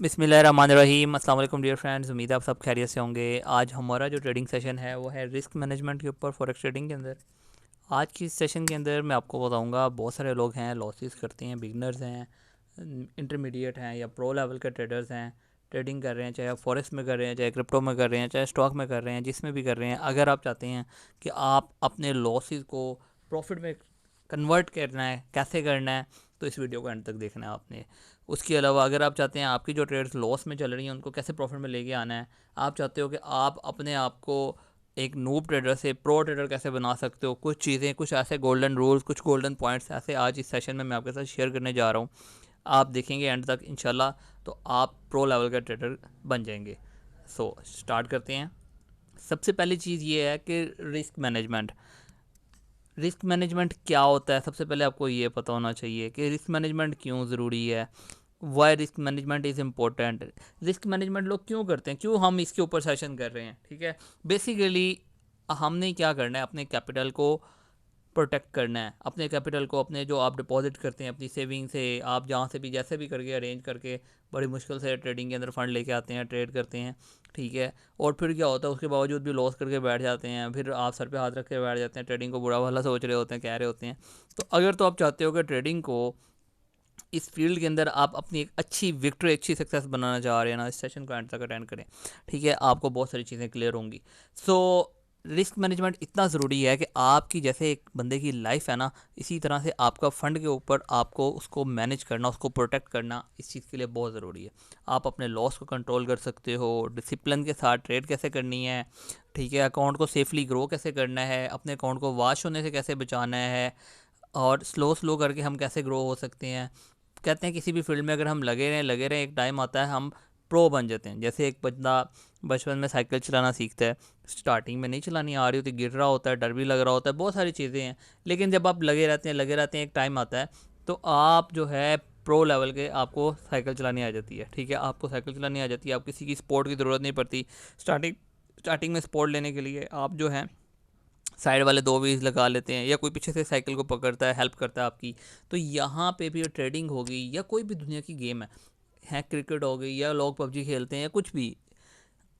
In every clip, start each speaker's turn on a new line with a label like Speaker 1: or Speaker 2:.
Speaker 1: बिस्मिल्लाहिर्रहमानिर्रहीम। अस्सलाम वालेकुम डियर फ्रेंड्स, उम्मीद है आप सब खैरियत से होंगे। आज हमारा जो ट्रेडिंग सेशन है वो है रिस्क मैनेजमेंट के ऊपर फॉरेक्स ट्रेडिंग के अंदर। आज की सेशन के अंदर मैं आपको बताऊंगा, बहुत सारे लोग हैं लॉसेस करते हैं, बिगनर्स हैं, इंटरमीडिएट हैं या प्रो लेवल के ट्रेडर्स हैं। ट्रेडिंग कर रहे हैं, चाहे आप फॉरेक्स में कर रहे हैं, चाहे क्रिप्टो में कर रहे हैं, चाहे स्टॉक में कर रहे हैं, जिसमें भी कर रहे हैं। अगर आप चाहते हैं कि आप अपने लॉसेस को प्रॉफिट में कन्वर्ट करना है, कैसे करना है, तो इस वीडियो को एंड तक देखना है आपने। उसके अलावा अगर आप चाहते हैं आपकी जो ट्रेड्स लॉस में चल रही हैं उनको कैसे प्रॉफिट में लेके आना है, आप चाहते हो कि आप अपने आप को एक नूब ट्रेडर से प्रो ट्रेडर कैसे बना सकते हो, कुछ चीज़ें, कुछ ऐसे गोल्डन रूल्स, कुछ गोल्डन पॉइंट्स ऐसे आज इस सेशन में मैं आपके साथ शेयर करने जा रहा हूँ। आप देखेंगे एंड तक इंशाल्लाह, तो आप प्रो लेवल का ट्रेडर बन जाएंगे। सो स्टार्ट करते हैं। सबसे पहली चीज़ ये है कि रिस्क मैनेजमेंट। रिस्क मैनेजमेंट क्या होता है, सबसे पहले आपको ये पता होना चाहिए कि रिस्क मैनेजमेंट क्यों ज़रूरी है। Why risk management is important. Risk management लोग क्यों करते हैं, क्यों हम इसके ऊपर सेशन कर रहे हैं, ठीक है। बेसिकली हमने क्या करना है, अपने कैपिटल को प्रोटेक्ट करना है। अपने कैपिटल को, अपने जो आप डिपॉजिट करते हैं अपनी सेविंग से, आप जहाँ से भी जैसे भी करके अरेंज करके बड़ी मुश्किल से ट्रेडिंग के अंदर फ़ंड लेके आते हैं, ट्रेड करते हैं, ठीक है। और फिर क्या होता है, उसके बावजूद भी लॉस करके बैठ जाते हैं, फिर आप सर पे हाथ रख के बैठ जाते हैं, ट्रेडिंग को बुरा भला सोच रहे होते हैं, कह रहे होते हैं। तो अगर तो आप चाहते हो कि ट्रेडिंग को इस फील्ड के अंदर आप अपनी एक अच्छी विक्ट्री, अच्छी सक्सेस बनाना चाह रहे हैं ना, इस सेशन को एंड तक अटेंड करें, ठीक है। आपको बहुत सारी चीज़ें क्लियर होंगी। सो रिस्क मैनेजमेंट इतना ज़रूरी है कि आपकी जैसे एक बंदे की लाइफ है ना, इसी तरह से आपका फ़ंड के ऊपर आपको उसको मैनेज करना, उसको प्रोटेक्ट करना इस चीज़ के लिए बहुत ज़रूरी है। आप अपने लॉस को कंट्रोल कर सकते हो, डिसिप्लिन के साथ ट्रेड कैसे करनी है, ठीक है। अकाउंट को सेफली ग्रो कैसे करना है, अपने अकाउंट को वाश होने से कैसे बचाना है, और स्लो स्लो करके हम कैसे ग्रो हो सकते हैं। कहते हैं किसी भी फील्ड में अगर हम लगे रहें, एक टाइम आता है हम प्रो बन जाते हैं। जैसे एक बंदा बचपन में साइकिल चलाना सीखता है, स्टार्टिंग में नहीं चलानी आ रही होती, गिर रहा होता है, डर भी लग रहा होता है, बहुत सारी चीज़ें हैं। लेकिन जब आप लगे रहते हैं, एक टाइम आता है तो आप जो है प्रो लेवल के, आपको साइकिल चलानी आ जाती है, ठीक है। आपको साइकिल चलानी आ जाती है, आप किसी की सपोर्ट की ज़रूरत नहीं पड़ती। स्टार्टिंग स्टार्टिंग में सपोर्ट लेने के लिए आप जो है साइड वाले दो व्हील्स लगा लेते हैं, या कोई पीछे से साइकिल को पकड़ता है, हेल्प करता है आपकी। तो यहाँ पे भी ट्रेडिंग हो गई या कोई भी दुनिया की गेम है क्रिकेट हो गई, या लोग पबजी खेलते हैं, या कुछ भी।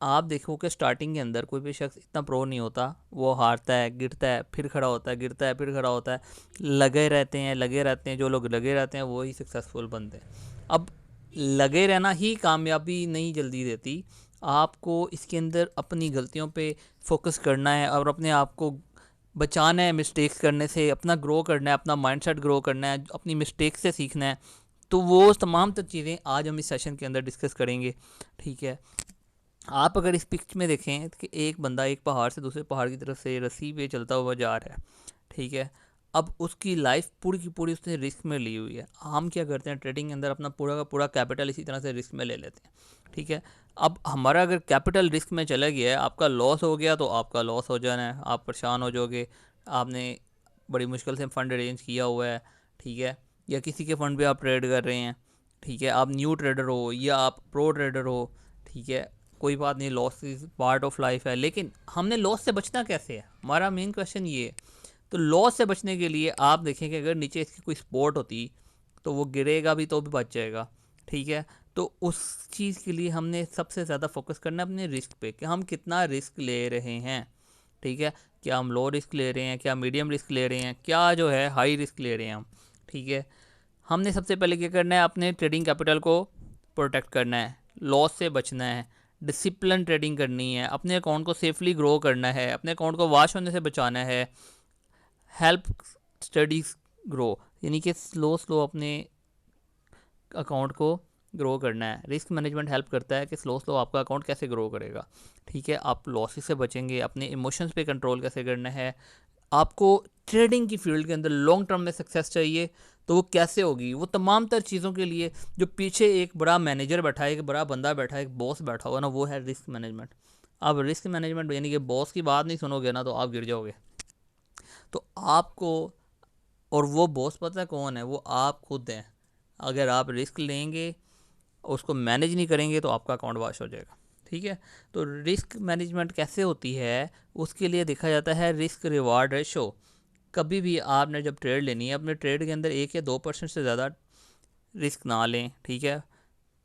Speaker 1: आप देखो कि स्टार्टिंग के अंदर कोई भी शख्स इतना प्रो नहीं होता, वो हारता है, गिरता है, फिर खड़ा होता है, गिरता है, फिर खड़ा होता है। लगे रहते हैं, जो लोग लगे रहते हैं वही सक्सेसफुल बनते हैं। अब लगे रहना ही कामयाबी नहीं जल्दी देती। आपको इसके अंदर अपनी गलतियों पे फोकस करना है और अपने आप को बचाना है मिस्टेक्स करने से, अपना ग्रो करना है, अपना माइंडसेट ग्रो करना है, अपनी मिस्टेक्स से सीखना है। तो वो तमाम तर चीज़ें आज हम इस सेशन के अंदर डिस्कस करेंगे, ठीक है। आप अगर इस पिक्च में देखें कि एक बंदा एक पहाड़ से दूसरे पहाड़ की तरफ से रस्सी पे चलता हुआ जा रहा है, ठीक है। अब उसकी लाइफ पूरी की पूरी उसने रिस्क में ली हुई है। हम क्या करते हैं, ट्रेडिंग के अंदर अपना पूरा का पूरा कैपिटल इसी तरह से रिस्क में ले लेते हैं, ठीक है। अब हमारा अगर कैपिटल रिस्क में चला गया है, आपका लॉस हो गया, तो आपका लॉस हो जाना है, आप परेशान हो जाओगे। आपने बड़ी मुश्किल से फ़ंड अरेंज किया हुआ है, ठीक है, या किसी के फ़ंड पे आप ट्रेड कर रहे हैं, ठीक है। आप न्यू ट्रेडर हो या आप प्रो ट्रेडर हो, ठीक है, कोई बात नहीं, loss is part of life है। लेकिन हमने लॉस से बचना कैसे है, हमारा मेन क्वेश्चन ये है। तो लॉस से बचने के लिए आप देखें कि अगर नीचे इसकी कोई सपोर्ट होती तो वो गिरेगा भी तो भी बच जाएगा, ठीक है। तो उस चीज़ के लिए हमने सबसे ज़्यादा फोकस करना है अपने रिस्क पे, कि हम कितना रिस्क ले रहे हैं, ठीक है। क्या हम लो रिस्क ले रहे हैं, क्या मीडियम रिस्क ले रहे हैं, क्या जो है हाई रिस्क ले रहे हैं हम, ठीक है। हमने सबसे पहले क्या करना है, अपने ट्रेडिंग कैपिटल को प्रोटेक्ट करना है, लॉस से बचना है, डिसिप्लिन ट्रेडिंग करनी है, अपने अकाउंट को सेफली ग्रो करना है, अपने अकाउंट को वाश होने से बचाना है, हेल्प स्टडीज ग्रो, यानी कि स्लो स्लो अपने अकाउंट को ग्रो करना है। रिस्क मैनेजमेंट हेल्प करता है कि स्लो स्लो आपका अकाउंट कैसे ग्रो करेगा, ठीक है। आप लॉसेस से बचेंगे, अपने इमोशंस पे कंट्रोल कैसे करना है। आपको ट्रेडिंग की फील्ड के अंदर लॉन्ग टर्म में सक्सेस चाहिए, तो वो कैसे होगी, वो तमाम तर चीज़ों के लिए जो पीछे एक बड़ा मैनेजर बैठा है, एक बड़ा बंदा बैठा है, एक बॉस बैठा हुआ ना, वो है रिस्क मैनेजमेंट। अब रिस्क मैनेजमेंट यानी कि बॉस की बात नहीं सुनोगे ना तो आप गिर जाओगे। तो आपको, और वो बॉस पता है कौन है, वो आप खुद हैं। अगर आप रिस्क लेंगे, उसको मैनेज नहीं करेंगे, तो आपका अकाउंट वॉश हो जाएगा, ठीक है। तो रिस्क मैनेजमेंट कैसे होती है, उसके लिए देखा जाता है रिस्क रिवार्ड रेशो। कभी भी आपने जब ट्रेड लेनी है, अपने ट्रेड के अंदर 1 या 2% से ज़्यादा रिस्क ना लें, ठीक है।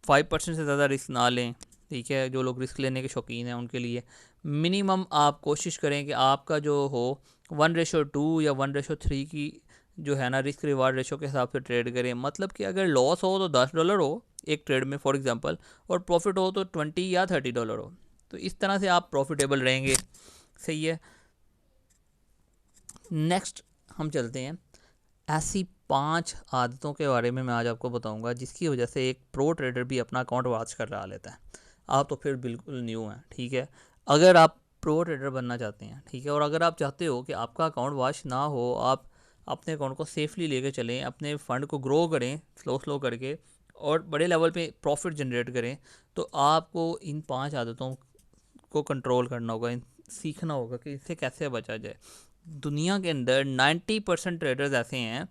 Speaker 1: 5% से ज़्यादा रिस्क ना लें, ठीक है। जो लोग रिस्क लेने के शौकीन हैं उनके लिए मिनिमम आप कोशिश करें कि आपका जो हो 1:2 या 1:3 की जो है ना रिस्क रिवार्ड रेशो के हिसाब से ट्रेड करें। मतलब कि अगर लॉस हो तो $10 हो एक ट्रेड में फॉर एग्जांपल, और प्रॉफिट हो तो $20 या $30 हो, तो इस तरह से आप प्रॉफिटेबल रहेंगे। सही है। नेक्स्ट हम चलते हैं ऐसी 5 आदतों के बारे में मैं आज आपको बताऊंगा जिसकी वजह से एक प्रो ट्रेडर भी अपना अकाउंट वॉच कर रहा लेता है। आप तो फिर बिल्कुल न्यू हैं, ठीक है। अगर आप प्रो ट्रेडर बनना चाहते हैं, ठीक है, और अगर आप चाहते हो कि आपका अकाउंट वॉच ना हो, आप अपने अकाउंट को सेफली लेके चलें, अपने फ़ंड को ग्रो करें स्लो स्लो करके और बड़े लेवल पे प्रॉफिट जनरेट करें, तो आपको इन 5 आदतों को कंट्रोल करना होगा, सीखना होगा कि इससे कैसे बचा जाए। दुनिया के अंदर 90% ट्रेडर्स ऐसे हैं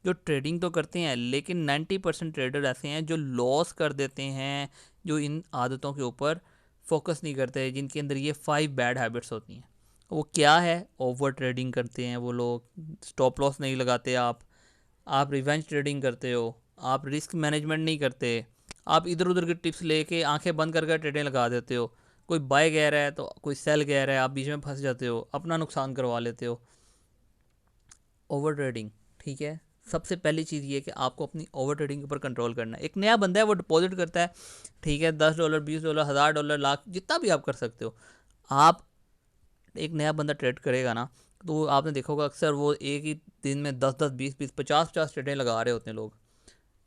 Speaker 1: जो ट्रेडिंग तो करते हैं, लेकिन 90% ट्रेडर ऐसे हैं जो लॉस कर देते हैं, जो इन आदतों के ऊपर फोकस नहीं करते, जिनके अंदर ये 5 बैड हैबिट्स होती हैं। वो क्या है? ओवर ट्रेडिंग करते हैं वो लोग, स्टॉप लॉस नहीं लगाते आप रिवेंज ट्रेडिंग करते हो, आप रिस्क मैनेजमेंट नहीं करते, आप इधर उधर की टिप्स लेके आंखें बंद करके ट्रेडें लगा देते हो। कोई बाय कह रहा है तो कोई सेल कह रहा है, आप बीच में फंस जाते हो, अपना नुकसान करवा लेते हो। ओवर ट्रेडिंग, ठीक है। सबसे पहली चीज़ ये कि आपको अपनी ओवर ट्रेडिंग के ऊपर कंट्रोल करना है। एक नया बंदा है वो डिपॉजिट करता है, ठीक है, $10 $20 $1000 लाख जितना भी आप कर सकते हो। आप एक नया बंदा ट्रेड करेगा ना, तो आपने देखा होगा अक्सर वो एक ही दिन में 10 10 20 20 50 50 ट्रेडें लगा रहे होते हैं लोग।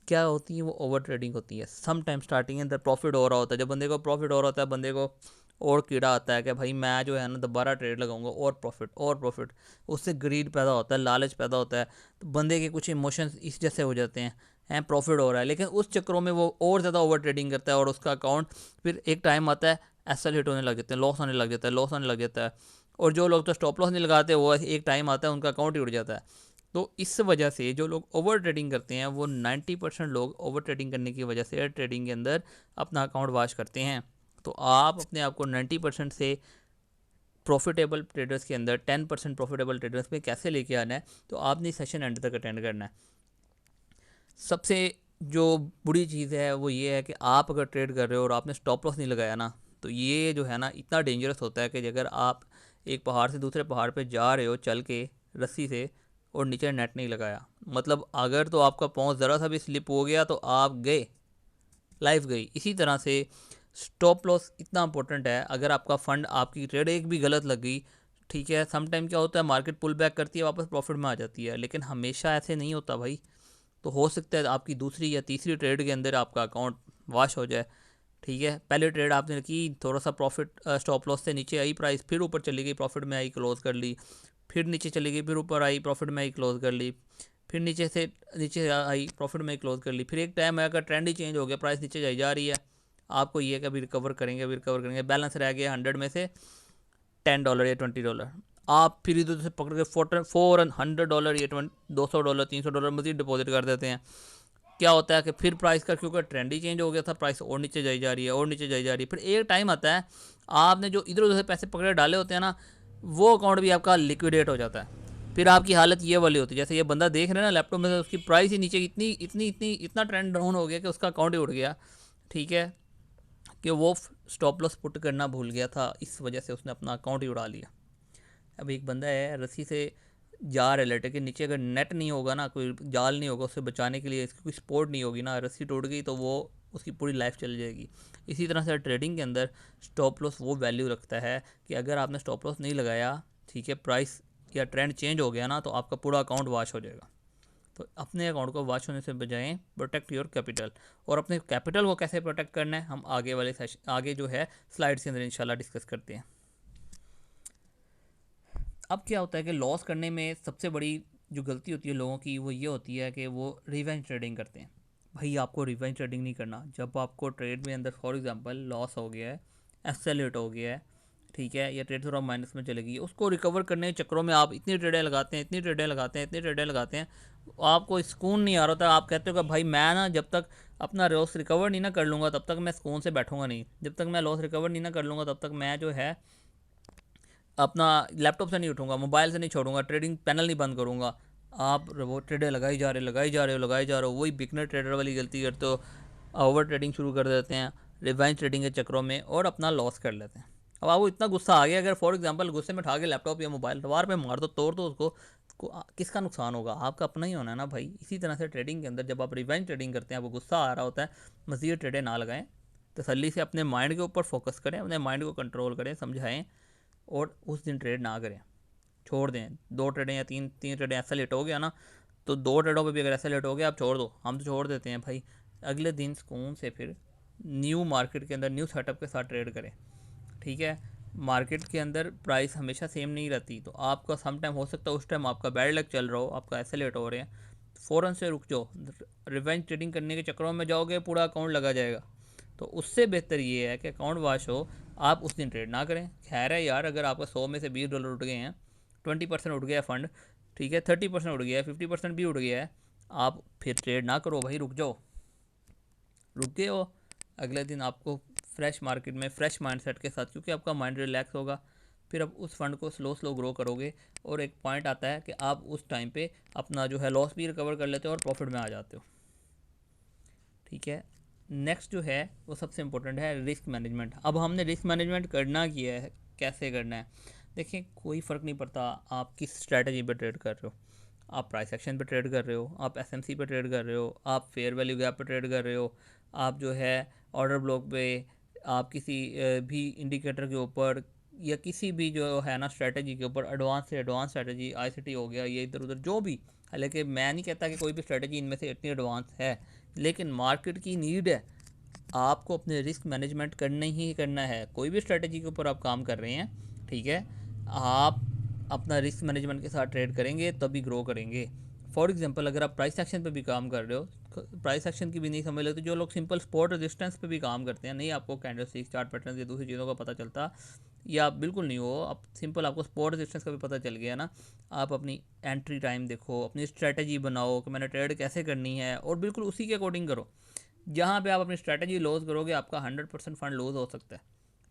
Speaker 1: क्या होती है? वो ओवर ट्रेडिंग होती है। सम टाइम स्टार्टिंग के अंदर प्रॉफिट हो रहा होता है, जब बंदे को प्रॉफिट हो रहा होता है बंदे को और कीड़ा आता है कि भाई मैं जो है ना दोबारा ट्रेड लगाऊंगा और प्रॉफिट और प्रॉफिट। उससे ग्रीड पैदा होता है, लालच पैदा होता है, तो बंदे के कुछ इमोशंस इस जैसे हो जाते हैं प्रॉफिट हो रहा है, लेकिन उस चक्करों में वो और ज़्यादा ओवर ट्रेडिंग करता है और उसका अकाउंट फिर एक टाइम आता है एसएल हिट होने लग जाते हैं, लॉस होने लग जाता है, लॉस होने लग जाता है। और जो लोग तो स्टॉप लॉस नहीं लगाते वो एक टाइम आता है उनका अकाउंट ही उड़ जाता है। तो इस वजह से जो लोग ओवर ट्रेडिंग करते हैं वो 90% लोग ओवर ट्रेडिंग करने की वजह से ट्रेडिंग के अंदर अपना अकाउंट वॉश करते हैं। तो आप अपने आप को 90% से प्रॉफिटेबल ट्रेडर्स के अंदर 10% प्रॉफिटेबल ट्रेडर्स में कैसे लेके आना है, तो आपने सेशन एंड तक अटेंड करना है। सबसे जो बुरी चीज़ है वो ये है कि आप अगर ट्रेड कर रहे हो और आपने स्टॉप लॉस नहीं लगाया ना, तो ये जो है ना इतना डेंजरस होता है कि अगर आप एक पहाड़ से दूसरे पहाड़ पे जा रहे हो चल के रस्सी से और नीचे नेट नहीं लगाया, मतलब अगर तो आपका पाँव ज़रा सा भी स्लिप हो गया तो आप गए, लाइफ गई। इसी तरह से स्टॉप लॉस इतना इंपॉर्टेंट है। अगर आपका फंड, आपकी ट्रेड एक भी गलत लग गई, ठीक है, सम टाइम क्या होता है मार्केट पुल बैक करती है वापस प्रॉफिट में आ जाती है, लेकिन हमेशा ऐसे नहीं होता भाई। तो हो सकता है आपकी दूसरी या तीसरी ट्रेड के अंदर आपका अकाउंट वॉश हो जाए, ठीक है। पहले ट्रेड आपने की, थोड़ा सा प्रॉफिट स्टॉप लॉस से नीचे आई प्राइस, फिर ऊपर चली गई प्रॉफिट में आई, क्लोज कर ली, फिर नीचे चली गई, फिर ऊपर आई प्रॉफिट में आई, क्लोज कर ली, फिर नीचे से नीचे आई प्रॉफिट में क्लोज कर ली, फिर एक टाइम आया ट्रेंड ही चेंज हो गया, प्राइस नीचे जाई जा रही है। आपको ये कि अभी रिकवर करेंगे, अभी रिकवर करेंगे, बैलेंस रह गया 100 में से $10 या $20, आप फिर इधर से पकड़ के फ़ौरन $100 या $200 $300 मज़ीद डिपॉजिट कर देते हैं। क्या होता है कि फिर प्राइस का क्योंकि ट्रेंड ही चेंज हो गया था, प्राइस और नीचे जाई जा रही है और नीचे जाई जा रही है। फिर एक टाइम आता है आपने जो इधर उधर से पैसे पकड़े डाले होते हैं ना, वो अकाउंट भी आपका लिक्विडेट हो जाता है। फिर आपकी हालत ये वाली होती है जैसे ये बंदा देख रहे हैं ना लैपटॉप में, उसकी प्राइस ही नीचे इतनी इतनी इतनी इतना ट्रेंड डाउन हो गया कि उसका अकाउंट ही उड़ गया, ठीक है, कि वो स्टॉप लॉस पुट करना भूल गया था, इस वजह से उसने अपना अकाउंट ही उड़ा लिया। अब एक बंदा है रस्सी से जा रहा है लेटे के नीचे, अगर नेट नहीं होगा ना, कोई जाल नहीं होगा उससे बचाने के लिए, इसकी कोई सपोर्ट नहीं होगी ना, रस्सी टूट गई तो वो उसकी पूरी लाइफ चल जाएगी। इसी तरह से ट्रेडिंग के अंदर स्टॉप लॉस वो वैल्यू रखता है कि अगर आपने स्टॉप लॉस नहीं लगाया, ठीक है, प्राइस या ट्रेंड चेंज हो गया ना, तो आपका पूरा अकाउंट वॉश हो जाएगा। तो अपने अकाउंट को वॉश होने से बजाय प्रोटेक्ट योर कैपिटल। और अपने कैपिटल को कैसे प्रोटेक्ट करना है हम आगे वाले सेशन, आगे जो है स्लाइड्स के अंदर इंशाल्लाह डिस्कस करते हैं। अब क्या होता है कि लॉस करने में सबसे बड़ी जो गलती होती है लोगों की वो ये होती है कि वो रिवेंज ट्रेडिंग करते हैं। भाई आपको रिवेंज ट्रेडिंग नहीं करना। जब आपको ट्रेड में अंदर फॉर एग्जांपल लॉस हो गया है, एक्सेलेट हो गया है, ठीक है, या ट्रेड थोड़ा माइनस में चलेगी, उसको रिकवर करने के चक्करों में आप इतनी ट्रेडें लगाते हैं, इतनी ट्रेडें लगाते हैं, इतनी ट्रेडें लगाते हैं, आपको सुकून नहीं आ रहा था। आप कहते हो कि भाई मैं ना जब तक अपना लॉस रिकवर नहीं ना कर लूँगा तब तक मैं सुकून से बैठूंगा नहीं, जब तक मैं लॉस रिकवर नहीं ना कर लूँगा तब तक मैं जो है अपना लैपटॉप से नहीं उठूंगा, मोबाइल से नहीं छोड़ूंगा, ट्रेडिंग पैनल नहीं बंद करूंगा। आप वो ट्रेडर लगाई जा रहे हो, लगाई जा रहे हो, लगाई जा रहे हो, वही बिगनर ट्रेडर वाली गलती करते हो। ओवर ट्रेडिंग शुरू कर देते हैं रिवेंज ट्रेडिंग के चक्रों में और अपना लॉस कर लेते हैं। अब आपको इतना गुस्सा आ गया, अगर फॉर एग्जांपल गुस्से में उठा के लैपटॉप या मोबाइल दीवार पे मार दो, तोड़ दो उसको, किसका नुकसान होगा? आपका अपना ही होना है ना भाई। इसी तरह से ट्रेडिंग के अंदर जब आप रिवेंज ट्रेडिंग करते हैं, आपको गुस्सा आ रहा होता है, मज़ीद ट्रेडें ना लगाएं, तसल्ली से अपने माइंड के ऊपर फोकस करें, अपने माइंड को कंट्रोल करें, समझाएं और उस दिन ट्रेड ना करें, छोड़ दें। 2 ट्रेडें या तीन ट्रेडें ऐसा लेट हो गया ना, तो 2 ट्रेडों पे भी अगर ऐसा लेट हो गया आप छोड़ दो, हम तो छोड़ देते हैं भाई। अगले दिन सुकून से फिर न्यू मार्केट के अंदर न्यू सेटअप के साथ ट्रेड करें। ठीक है, मार्केट के अंदर प्राइस हमेशा सेम नहीं रहती, तो आपका सम टाइम हो सकता है उस टाइम आपका बैड लक चल रहा हो, आपका ऐसे लेट हो रहे हैं, फ़ौरन से रुक जाओ। रिवेंज ट्रेडिंग करने के चक्करों में जाओगे पूरा अकाउंट लगा जाएगा। तो उससे बेहतर ये है कि अकाउंट वॉश हो, आप उस दिन ट्रेड ना करें। खैर है यार, अगर आपका 100 में से $20 उठ गए हैं, 20% उठ गया है फ़ंड, ठीक है, 30% उठ गया है, 50% भी उठ गया है, आप फिर ट्रेड ना करो भाई, रुक जाओ। रुक गए हो, अगले दिन आपको फ्रेश मार्केट में फ्रेश माइंडसेट के साथ, क्योंकि आपका माइंड रिलैक्स होगा, फिर आप उस फंड को स्लो स्लो ग्रो करोगे और एक पॉइंट आता है कि आप उस टाइम पे अपना जो है लॉस भी रिकवर कर लेते हो और प्रॉफिट में आ जाते हो। ठीक है, नेक्स्ट जो है वो सबसे इम्पोर्टेंट है रिस्क मैनेजमेंट। अब हमने रिस्क मैनेजमेंट करना किया है, कैसे करना है? देखिए, कोई फ़र्क नहीं पड़ता आप किस स्ट्रैटेजी पे ट्रेड कर रहे हो। आप प्राइस एक्शन पे ट्रेड कर रहे हो, आप एसएमसी पे ट्रेड कर रहे हो, आप फेयर वैल्यू गैप पे ट्रेड कर रहे हो, आप जो है ऑर्डर ब्लॉक पे, आप किसी भी इंडिकेटर के ऊपर या किसी भी जो है ना स्ट्रैटेजी के ऊपर, एडवांस से एडवांस स्ट्रैटेजी आईसीटी हो गया, ये इधर उधर जो भी, हालांकि मैं नहीं कहता कि कोई भी स्ट्रैटेजी इनमें से इतनी एडवांस है, लेकिन मार्केट की नीड है, आपको अपने रिस्क मैनेजमेंट करना ही करना है। कोई भी स्ट्रैटेजी के ऊपर आप काम कर रहे हैं, ठीक है, आप अपना रिस्क मैनेजमेंट के साथ ट्रेड करेंगे तभी ग्रो करेंगे। फॉर एग्जांपल, अगर आप प्राइस एक्शन पे भी काम कर रहे हो, प्राइस एक्शन की भी नहीं समझ लेते जो लोग, सिंपल स्पॉट रेजिस्टेंस पे भी काम करते हैं, नहीं आपको कैंडलस्टिक चार्ट पैटर्न या दूसरी चीज़ों का पता चलता, या आप बिल्कुल नहीं हो, आप सिंपल आपको स्पॉट रेजिस्टेंस का भी पता चल गया ना, आप अपनी एंट्री टाइम देखो, अपनी स्ट्रैटेजी बनाओ कि मैंने ट्रेड कैसे करनी है और बिल्कुल उसी के अकॉर्डिंग करो। जहाँ पे आप अपनी स्ट्रैटेजी लॉस करोगे, आपका 100% फंड लॉस हो सकता है।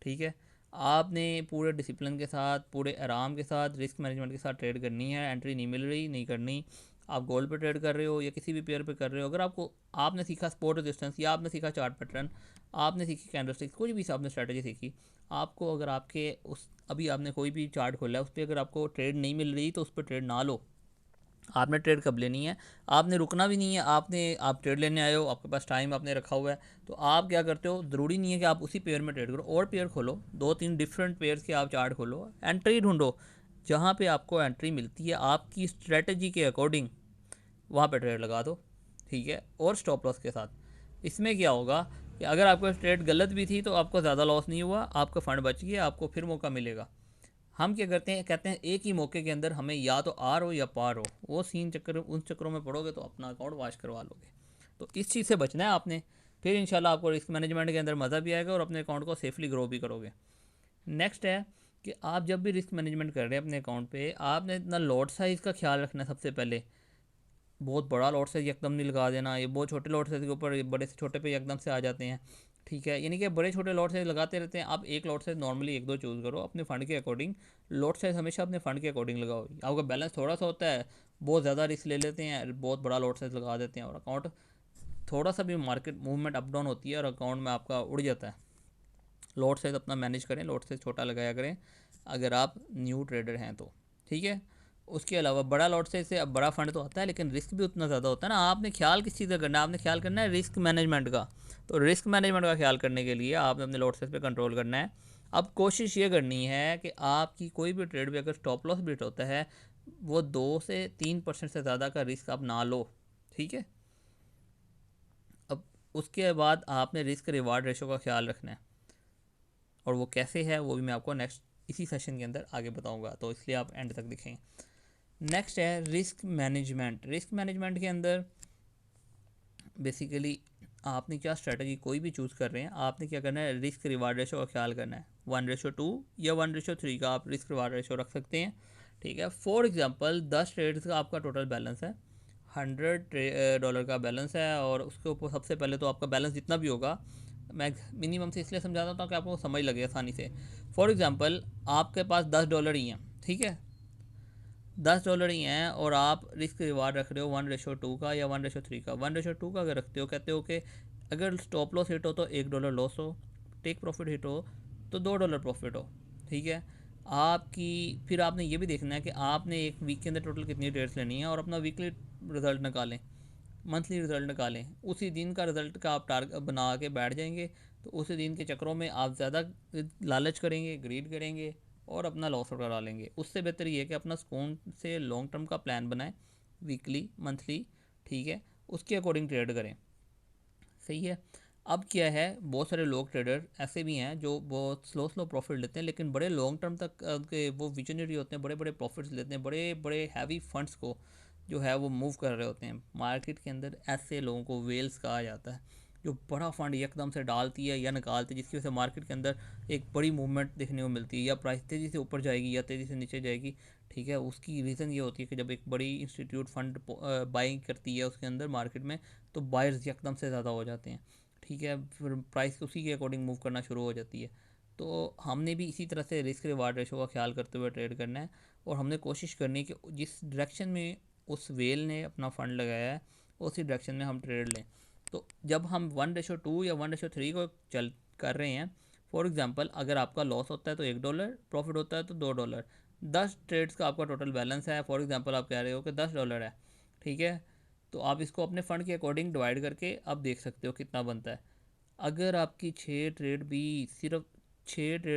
Speaker 1: ठीक है, आपने पूरे डिसिप्लिन के साथ, पूरे आराम के साथ, रिस्क मैनेजमेंट के साथ ट्रेड करनी है। एंट्री नहीं मिल रही, नहीं करनी। आप गोल्ड पे ट्रेड कर रहे हो या किसी भी पेयर पे कर रहे हो, अगर आपको, आपने सीखा स्पॉट रेजिस्टेंस या आपने सीखा चार्ट पैटर्न, आपने सीखी कैंडलस्टिक्स, कुछ भी आपने स्ट्रैटेजी सीखी, आपको अगर आपके उस, अभी आपने कोई भी चार्ट खोला है, उस पर अगर आपको ट्रेड नहीं मिल रही तो उस पर ट्रेड ना लो। आपने ट्रेड कब लेनी है? आपने रुकना भी नहीं है, आप ट्रेड लेने आए हो, आपके पास टाइम आपने रखा हुआ है, तो आप क्या करते हो, ज़रूरी नहीं है कि आप उसी पेयर में ट्रेड करो, और पेयर खोलो, 2-3 डिफरेंट पेयर्स के आप चार्ट खोलो, एंट्री ढूंढो, जहाँ पे आपको एंट्री मिलती है आपकी स्ट्रेटजी के अकॉर्डिंग, वहाँ पे ट्रेड लगा दो। ठीक है, और स्टॉप लॉस के साथ। इसमें क्या होगा कि अगर आपको ट्रेड गलत भी थी तो आपको ज़्यादा लॉस नहीं हुआ, आपका फ़ंड बच गया, आपको फिर मौका मिलेगा। हम क्या करते हैं, कहते हैं एक ही मौके के अंदर हमें या तो आर हो या पार हो, वो सीन चक्कर, उन चक्करों में पड़ोगे तो अपना अकाउंट वॉश करवा लोगे। तो इस चीज़ से बचना है आपने, फिर इंशाल्लाह आपको रिस्क मैनेजमेंट के अंदर मज़ा भी आएगा और अपने अकाउंट को सेफली ग्रो भी करोगे। नेक्स्ट है कि आप जब भी रिस्क मैनेजमेंट कर रहे हैं अपने अकाउंट पे, आपने इतना लॉट साइज़ का ख्याल रखना है सबसे पहले। बहुत बड़ा लॉट साइज एकदम नहीं लगा देना, ये बहुत छोटे लॉट साइज के ऊपर बड़े से छोटे पे एकदम से आ जाते हैं। ठीक है, यानी कि बड़े छोटे लॉट साइज लगाते रहते हैं। आप एक लॉट साइज नॉर्मली 1-2 चूज़ करो अपने फ़ंड के अकॉर्डिंग। लॉट साइज हमेशा अपने फ़ंड के अकॉर्डिंग लगाओ। आपका बैलेंस थोड़ा सा होता है, बहुत ज़्यादा रिस्क ले लेते हैं, बहुत बड़ा लॉट साइज लगा देते हैं और अकाउंट थोड़ा सा भी मार्केट मूवमेंट अप डाउन होती है और अकाउंट में आपका उड़ जाता है। लॉट साइज अपना मैनेज करें, लॉट साइज छोटा लगाया करें अगर आप न्यू ट्रेडर हैं तो। ठीक है, उसके अलावा बड़ा लॉट साइज से अब बड़ा फंड तो आता है, लेकिन रिस्क भी उतना ज़्यादा होता है ना। आपने ख्याल किस चीज़ का करना है? आपने ख्याल करना है रिस्क मैनेजमेंट का। तो रिस्क मैनेजमेंट का ख्याल करने के लिए आपने अपने लॉट साइज पे कंट्रोल करना है। अब कोशिश ये करनी है कि आपकी कोई भी ट्रेड भी अगर स्टॉप लॉस भी होता है, वो 2 से 3% से ज़्यादा का रिस्क आप ना लो। ठीक है, अब उसके बाद आपने रिस्क रिवार्ड रेशो का ख्याल रखना है, और वो कैसे है वो भी मैं आपको नेक्स्ट इसी सेशन के अंदर आगे बताऊंगा, तो इसलिए आप एंड तक दिखेंगे। नेक्स्ट है रिस्क मैनेजमेंट। रिस्क मैनेजमेंट के अंदर बेसिकली आपने क्या स्ट्रेटजी कोई भी चूज़ कर रहे हैं, आपने क्या करना है, रिस्क रिवार्ड रेशो का ख्याल करना है। 1:2 या 1:3 का आप रिस्क रिवार्ड रेशो रख सकते हैं। ठीक है, फॉर एग्जांपल 10 ट्रेड्स का आपका टोटल बैलेंस है, $100 का बैलेंस है, और उसके ऊपर सबसे पहले तो आपका बैलेंस जितना भी होगा, मैं मिनिमम से इसलिए समझाता हूँ कि आपको समझ लगे आसानी से। फॉर एग्जांपल आपके पास $10 ही हैं, ठीक है, $10 ही हैं, और आप रिस्क रिवार्ड रख रहे हो 1:2 का या 1:3 का। 1:2 का अगर रखते हो, कहते हो कि अगर स्टॉप लॉस हिट हो तो $1 लॉस हो, टेक प्रॉफिट हिट हो तो $2 प्रॉफिट हो। ठीक है, आपकी फिर आपने ये भी देखना है कि आपने एक वीक के अंदर टोटल कितनी ट्रेड्स लेनी है और अपना वीकली रिजल्ट निकालें, मंथली रिजल्ट निकालें। उसी दिन का रिजल्ट का आप टारगेट बना के बैठ जाएंगे तो उसी दिन के चक्करों में आप ज़्यादा लालच करेंगे, ग्रीड करेंगे और अपना लॉस करा लेंगे। उससे बेहतर ये है कि अपना सुकून से लॉन्ग टर्म का प्लान बनाएं, वीकली, मंथली, ठीक है, उसके अकॉर्डिंग ट्रेड करें। सही है। अब क्या है, बहुत सारे लोग ट्रेडर ऐसे भी हैं जो बहुत स्लो स्लो प्रॉफिट लेते हैं, लेकिन बड़े लॉन्ग टर्म तक उनके वो विजनरी होते हैं, बड़े बड़े प्रॉफिट्स लेते हैं, बड़े बड़े हैवी फंड्स को जो है वो मूव कर रहे होते हैं मार्केट के अंदर। ऐसे लोगों को वेल्स कहा जाता है, जो बड़ा फंड एकदम से डालती है या निकालती है, जिसकी वजह से मार्केट के अंदर एक बड़ी मूवमेंट देखने को मिलती है, या प्राइस तेज़ी से ऊपर जाएगी या तेज़ी से नीचे जाएगी। ठीक है, उसकी रीज़न ये होती है कि जब एक बड़ी इंस्टीट्यूट फंड बाइंग करती है उसके अंदर मार्केट में, तो बायर्स एकदम से ज़्यादा हो जाते हैं। ठीक है, फिर प्राइस उसी के अकॉर्डिंग मूव करना शुरू हो जाती है। तो हमने भी इसी तरह से रिस्क रिवार्ड रेशो का ख्याल करते हुए ट्रेड करना है, और हमने कोशिश करनी है कि जिस डायरेक्शन में उस वेल ने अपना फ़ंड लगाया है उसी डायरेक्शन में हम ट्रेड लें। तो जब हम 1:2 या 1:3 को चल कर रहे हैं, फॉर एग्ज़ाम्पल अगर आपका लॉस होता है तो $1, प्रॉफिट होता है तो $2, 10 ट्रेड्स का आपका टोटल बैलेंस है। फॉर एग्ज़ाम्पल आप कह रहे हो कि $10 है, ठीक है, तो आप इसको अपने फ़ंड के अकॉर्डिंग डिवाइड करके अब देख सकते हो कितना बनता है। अगर आपकी 6 ट्रेड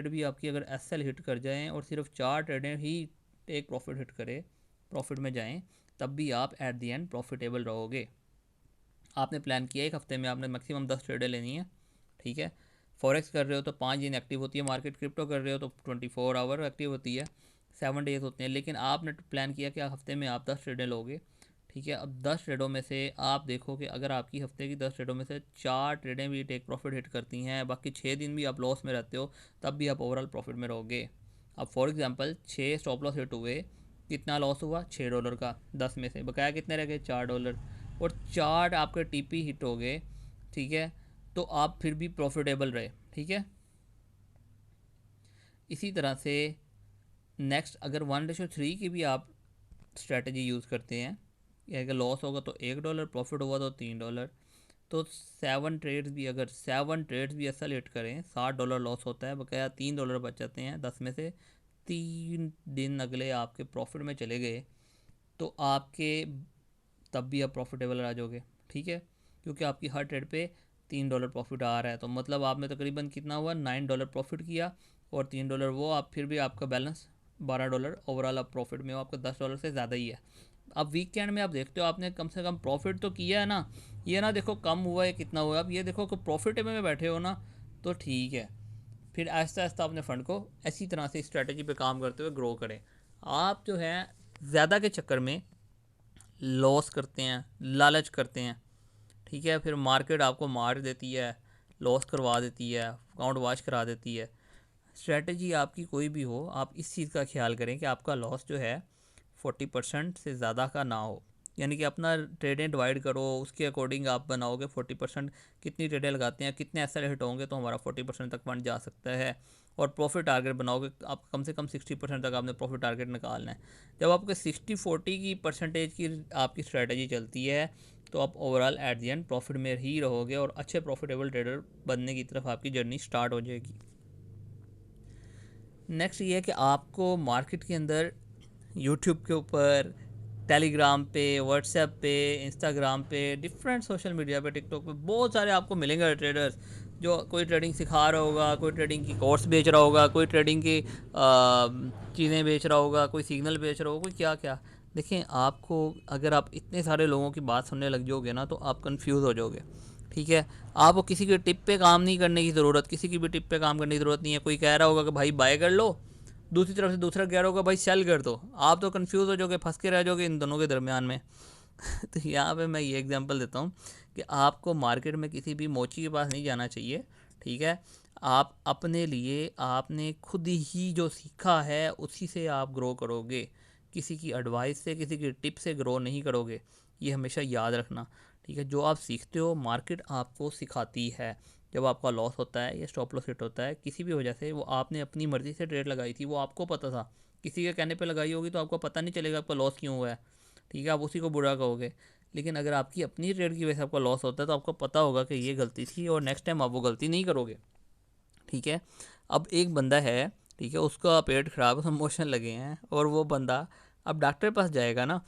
Speaker 1: भी आपकी अगर SL हिट कर जाएं और सिर्फ 4 ट्रेडें ही एक प्रॉफिट हिट करे, प्रॉफिट में जाएं, तब भी आप एट दी एंड प्रॉफिटेबल रहोगे। आपने प्लान किया एक हफ्ते में आपने मैक्सिमम 10 ट्रेडें लेनी है। ठीक है, फॉरेक्स कर रहे हो तो 5 दिन एक्टिव होती है मार्केट, क्रिप्टो कर रहे हो तो 24 आवर एक्टिव होती है, 7 डेज़ होते हैं, लेकिन आपने प्लान किया कि हफ्ते में आप 10 ट्रेडें लोगे। ठीक है, अब 10 ट्रेडों में से आप देखो कि अगर आपकी हफ्ते की 10 ट्रेडों में से 4 ट्रेडें भी टेक प्रॉफिट हिट करती हैं, बाकी 6 दिन भी आप लॉस में रहते हो, तब भी आप ओवरऑल प्रॉफिट में रहोगे। अब for example 6 stop loss hit हुए, कितना लॉस हुआ $6 का, 10 में से बकाया कितने रह गए, $4, और 4 आपके TP हिट हो गए। ठीक है, तो आप फिर भी प्रॉफिटेबल रहे। ठीक है, इसी तरह से नेक्स्ट अगर 1:3 की भी आप स्ट्रेटजी यूज़ करते हैं, या अगर लॉस होगा तो $1, प्रॉफिट हुआ तो $3, तो 7 ट्रेड्स भी असल हिट करें, $60 लॉस होता है, बकाया $3 बच जाते हैं। 10 में से 3 दिन अगले आपके प्रॉफिट में चले गए तो आपके तब भी आप प्रॉफिटेबल आ जाओगे। ठीक है, क्योंकि आपकी हर ट्रेड पे $3 प्रॉफिट आ रहा है, तो मतलब आपने तकरीबन कितना हुआ, $9 प्रॉफिट किया, और $3 वो आप फिर भी आपका बैलेंस $12 ओवरऑल आप प्रॉफिट में हो, आपका $10 से ज़्यादा ही है। अब वीकेंड में आप देखते हो आपने कम से कम प्रॉफिट तो किया है ना, ये ना देखो कम हुआ है कितना हुआ, अब ये देखो कि प्रॉफिट में बैठे हो ना, तो ठीक है, फिर आहिस्ता आहिस्ता अपने फ़ंड को ऐसी तरह से स्ट्रेटजी पे काम करते हुए ग्रो करें। आप जो है ज़्यादा के चक्कर में लॉस करते हैं, लालच करते हैं, ठीक है, फिर मार्केट आपको मार देती है, लॉस करवा देती है, अकाउंट वॉश करा देती है। स्ट्रेटजी आपकी कोई भी हो, आप इस चीज़ का ख्याल करें कि आपका लॉस जो है 40% से ज़्यादा का ना हो, यानी कि अपना ट्रेडें डिवाइड करो, उसके अकॉर्डिंग आप बनाओगे 40%, कितनी ट्रेडें लगाते हैं, कितने ऐसे हिट होंगे तो हमारा 40% तक फंड जा सकता है, और प्रॉफिट टारगेट बनाओगे आप कम से कम 60% तक आपने प्रॉफिट टारगेट निकालना है। जब आपके 60-40 की परसेंटेज की आपकी स्ट्रेटजी चलती है तो आप overall at the and profit में ही रहोगे और अच्छे प्रॉफिटेबल ट्रेडर बनने की तरफ आपकी जर्नी स्टार्ट हो जाएगी। नेक्स्ट ये है कि आपको मार्केट के अंदर यूट्यूब के ऊपर, टेलीग्राम पे, व्हाट्सएप पे, इंस्टाग्राम पे, डिफरेंट सोशल मीडिया पे, टिकटॉक पे बहुत सारे आपको मिलेंगे ट्रेडर्स, जो कोई ट्रेडिंग सिखा रहा होगा, कोई ट्रेडिंग की कोर्स बेच रहा होगा, कोई ट्रेडिंग की चीज़ें बेच रहा होगा, कोई सिग्नल बेच रहा होगा, कोई क्या क्या। देखें, आपको अगर आप इतने सारे लोगों की बात सुनने लग जाओगे ना तो आप कंफ्यूज हो जाओगे। ठीक है, आपको किसी के टिप पे काम नहीं करने की ज़रूरत, किसी की भी टिप पे काम करने की ज़रूरत नहीं है। कोई कह रहा होगा कि भाई बाय कर लो, दूसरी तरफ से दूसरा कह रहा होगा भाई सेल कर दो, आप तो कंफ्यूज हो जाओगे, फंस के रह जाओगे इन दोनों के दरमियान में। तो यहाँ पे मैं ये एग्जांपल देता हूँ कि आपको मार्केट में किसी भी मोची के पास नहीं जाना चाहिए। ठीक है, आप अपने लिए आपने खुद ही जो सीखा है उसी से आप ग्रो करोगे, किसी की एडवाइस से, किसी की टिप से ग्रो नहीं करोगे, ये हमेशा याद रखना। ठीक है, जो आप सीखते हो मार्केट आपको सिखाती है। जब आपका लॉस होता है या स्टॉप लॉस हिट होता है किसी भी वजह से, वो आपने अपनी मर्ज़ी से ट्रेड लगाई थी, वो आपको पता था, किसी के कहने पे लगाई होगी तो आपको पता नहीं चलेगा आपका लॉस क्यों हुआ है। ठीक है, आप उसी को बुरा कहोगे, लेकिन अगर आपकी अपनी ट्रेड की वजह से आपका लॉस होता है तो आपको पता होगा कि ये गलती थी और नेक्स्ट टाइम आप वो गलती नहीं करोगे। ठीक है। अब एक बंदा है, ठीक है, उसका पेट खराब है, उसमें मोशन लगे हैं, और वो बंदा अब डॉक्टर के पास जाएगा ना,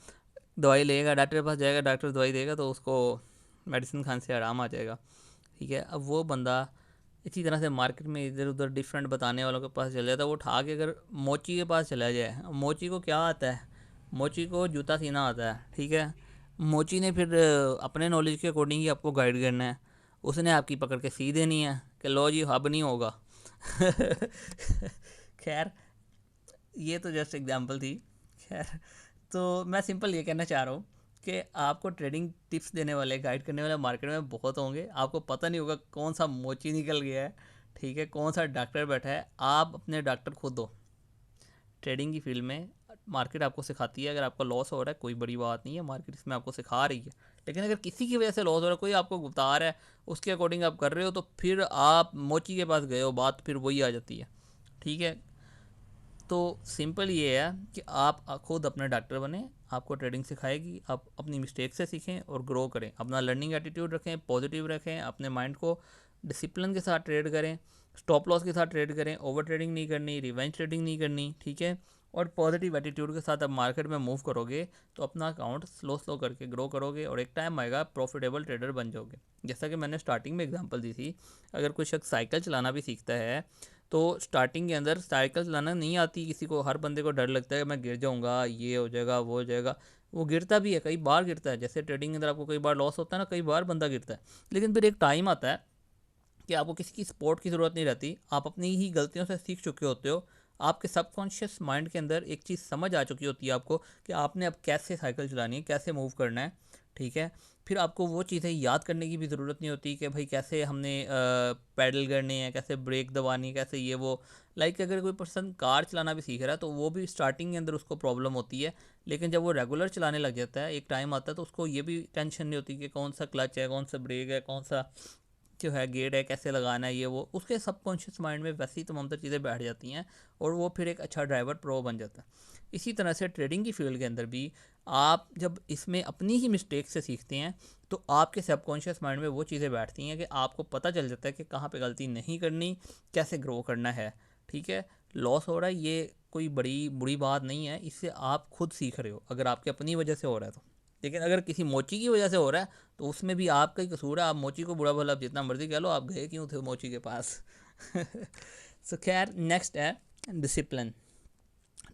Speaker 1: दवाई लेगा, डॉक्टर के पास जाएगा, डॉक्टर दवाई देगा तो उसको मेडिसिन खाने से आराम आ जाएगा। ठीक है। अब वो बंदा इसी तरह से मार्केट में इधर उधर डिफरेंट बताने वालों के पास चला जाता है। वो उठा के अगर मोची के पास चला जाए, मोची को क्या आता है, मोची को जूता सीना आता है। ठीक है। मोची ने फिर अपने नॉलेज के अकॉर्डिंग ही आपको गाइड करना है। उसने आपकी पकड़ के सी देनी है कि लो जी अब नहीं होगा। खैर, ये तो जस्ट एग्जांपल थी। खैर, तो मैं सिंपल ये कहना चाह रहा हूँ कि आपको ट्रेडिंग टिप्स देने वाले, गाइड करने वाले मार्केट में बहुत होंगे, आपको पता नहीं होगा कौन सा मोची निकल गया है। ठीक है। कौन सा डॉक्टर बैठा है, आप अपने डॉक्टर खुद हो। ट्रेडिंग की फील्ड में मार्केट आपको सिखाती है, अगर आपका लॉस हो रहा है कोई बड़ी बात नहीं है, मार्केट इसमें आपको सिखा रही है। लेकिन अगर किसी की वजह से लॉस हो रहा है, कोई आपको बता रहा है, उसके अकॉर्डिंग आप कर रहे हो, तो फिर आप मोची के पास गए हो, बात फिर वही आ जाती है। ठीक है। तो सिंपल ये है कि आप खुद अपने डॉक्टर बने, आपको ट्रेडिंग सिखाएगी, आप अपनी मिस्टेक से सीखें और ग्रो करें, अपना लर्निंग एटीट्यूड रखें, पॉजिटिव रखें, अपने माइंड को डिसिप्लिन के साथ ट्रेड करें, स्टॉप लॉस के साथ ट्रेड करें, ओवर ट्रेडिंग नहीं करनी, रिवेंज ट्रेडिंग नहीं करनी। ठीक है। और पॉजिटिव एटीट्यूड के साथ आप मार्केट में मूव करोगे तो अपना अकाउंट स्लो स्लो करके ग्रो करोगे और एक टाइम आएगा प्रॉफिटेबल ट्रेडर बन जाओगे। जैसा कि मैंने स्टार्टिंग में एग्जांपल दी थी, अगर कोई शख्स साइकिल चलाना भी सीखता है तो स्टार्टिंग के अंदर साइकिल चलाना नहीं आती किसी को, हर बंदे को डर लगता है कि मैं गिर जाऊंगा, ये हो जाएगा, वो हो जाएगा। वो गिरता भी है, कई बार गिरता है, जैसे ट्रेडिंग के अंदर आपको कई बार लॉस होता है ना, कई बार बंदा गिरता है। लेकिन फिर एक टाइम आता है कि आपको किसी की सपोर्ट की ज़रूरत नहीं रहती, आप अपनी ही गलतियों से सीख चुके होते हो। आपके सबकॉन्शियस माइंड के अंदर एक चीज़ समझ आ चुकी होती है आपको कि आपने अब कैसे साइकिल चलानी है, कैसे मूव करना है। ठीक है। फिर आपको वो चीज़ें याद करने की भी ज़रूरत नहीं होती कि भाई कैसे हमने पैडल करने हैं, कैसे ब्रेक दबानी है, कैसे ये वो। लाइक अगर कोई पर्सन कार चलाना भी सीख रहा है तो वो भी स्टार्टिंग के अंदर उसको प्रॉब्लम होती है, लेकिन जब वो रेगुलर चलाने लग जाता है, एक टाइम आता है तो उसको ये भी टेंशन नहीं होती कि कौन सा क्लच है, कौन सा ब्रेक है, कौन सा जो है गेट है, कैसे लगाना है, ये वो। उसके सबकॉन्शियस माइंड में वैसी तमाम तर चीज़ें बैठ जाती हैं और वो फिर एक अच्छा ड्राइवर प्रो बन जाता है। इसी तरह से ट्रेडिंग की फील्ड के अंदर भी आप जब इसमें अपनी ही मिस्टेक से सीखते हैं तो आपके सबकॉन्शियस माइंड में वो चीज़ें बैठती हैं कि आपको पता चल जाता है कि कहाँ पे गलती नहीं करनी, कैसे ग्रो करना है। ठीक है। लॉस हो रहा है, ये कोई बड़ी बुरी बात नहीं है, इससे आप खुद सीख रहे हो अगर आपके अपनी वजह से हो रहा है तो। लेकिन अगर किसी मोची की वजह से हो रहा है तो उसमें भी आपका ही कसूर है। आप मोची को बुरा भला आप जितना मर्जी कह लो, आप गए क्यों थे मोची के पास। सो खैर, नेक्स्ट है डिसिप्लिन।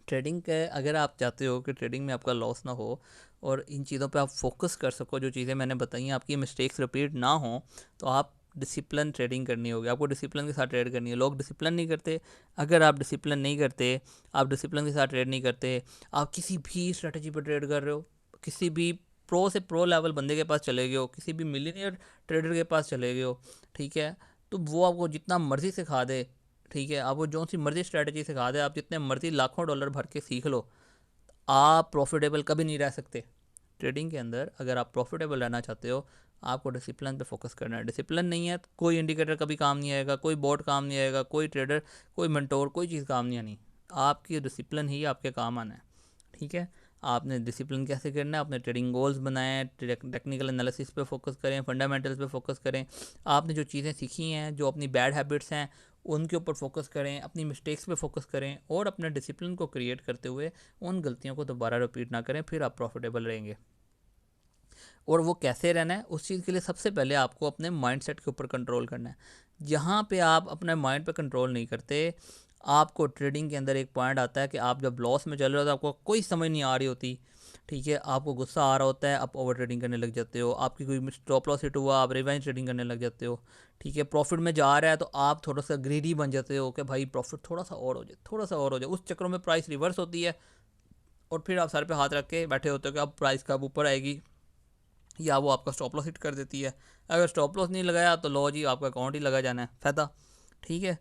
Speaker 1: ट्रेडिंग के अगर आप चाहते हो कि ट्रेडिंग में आपका लॉस ना हो और इन चीज़ों पे आप फोकस कर सको, जो चीज़ें मैंने बताई हैं आपकी मिस्टेक्स रिपीट ना हो, तो आप डिसिप्लिन ट्रेडिंग करनी होगी, आपको डिसिप्लिन के साथ ट्रेड करनी है। लोग डिसिप्लिन नहीं करते। अगर आप डिसिप्लिन नहीं करते, आप डिसिप्लिन के साथ ट्रेड नहीं करते, आप किसी भी स्ट्रेटजी पर ट्रेड कर रहे हो, किसी भी प्रो से प्रो लेवल बंदे के पास चले गए हो, किसी भी मिलीनियर ट्रेडर के पास चले गए हो, ठीक है, तो वो आपको जितना मर्जी सिखा दे, ठीक है, आप वो जो सी मर्जी स्ट्रैटेजी सिखा दे, आप जितने मर्जी लाखों डॉलर भर के सीख लो, आप प्रॉफिटेबल कभी नहीं रह सकते। ट्रेडिंग के अंदर अगर आप प्रॉफिटेबल रहना चाहते हो, आपको डिसिप्लिन पे फोकस करना है। डिसिप्लिन नहीं है तो कोई इंडिकेटर कभी काम नहीं आएगा, कोई बोर्ड काम नहीं आएगा, कोई ट्रेडर, कोई मेंटोर, कोई चीज़ काम नहीं आनी। आपकी डिसिप्लिन ही आपके काम आना है। ठीक है। आपने डिसिप्लिन कैसे करना है, अपने ट्रेडिंग गोल्स बनाएं, टेक्निकल एनालिसिस पे फोकस करें, फंडामेंटल्स पे फोकस करें। आपने जो चीज़ें सीखी हैं, जो अपनी बैड हैबिट्स हैं, उनके ऊपर फोकस करें, अपनी मिस्टेक्स पे फोकस करें और अपने डिसिप्लिन को क्रिएट करते हुए उन गलतियों को दोबारा रिपीट ना करें, फिर आप प्रॉफिटेबल रहेंगे। और वो कैसे रहना है, उस चीज़ के लिए सबसे पहले आपको अपने माइंडसेट के ऊपर कंट्रोल करना है। जहाँ पे आप अपने माइंड पे कंट्रोल नहीं करते, आपको ट्रेडिंग के अंदर एक पॉइंट आता है कि आप जब लॉस में चल रहे हो तो आपको कोई समझ नहीं आ रही होती। ठीक है। आपको गुस्सा आ रहा होता है, आप ओवर ट्रेडिंग करने लग जाते हो, आपकी कोई स्टॉप लॉस हिट हुआ, आप रिवेंज ट्रेडिंग करने लग जाते हो। ठीक है। प्रॉफिट में जा रहा है तो आप थोड़ा सा ग्रीडी बन जाते हो कि भाई प्रॉफिट थोड़ा सा और हो जाए, थोड़ा सा और हो जाए। उस चक्करों में प्राइस रिवर्स होती है और फिर आप सर पे हाथ रख के बैठे होते हो कि अब प्राइस कब ऊपर आएगी, या वो आपका स्टॉप लॉस हिट कर देती है। अगर स्टॉप लॉस नहीं लगाया तो लो जी, आपका अकाउंट ही लगा जाना है, फ़ायदा। ठीक है।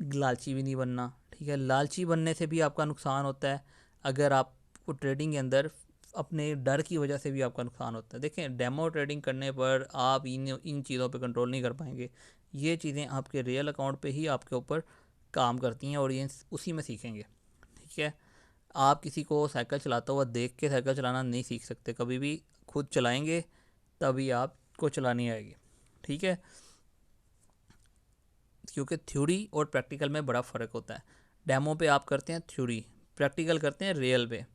Speaker 1: लालची भी नहीं बनना। ठीक है। लालची बनने से भी आपका नुकसान होता है। अगर आपको ट्रेडिंग के अंदर अपने डर की वजह से भी आपका नुकसान होता है। देखें, डेमो ट्रेडिंग करने पर आप इन चीज़ों पे कंट्रोल नहीं कर पाएंगे। ये चीज़ें आपके रियल अकाउंट पे ही आपके ऊपर काम करती हैं और ये उसी में सीखेंगे। ठीक है। आप किसी को साइकिल चलाता हुआ देख के साइकिल चलाना नहीं सीख सकते कभी भी। खुद चलाएंगे तभी आपको चलानी आएगी, ठीक है। क्योंकि थ्योरी और प्रैक्टिकल में बड़ा फ़र्क होता है। डेमो पे आप करते हैं थ्योरी, प्रैक्टिकल करते हैं रियल पे।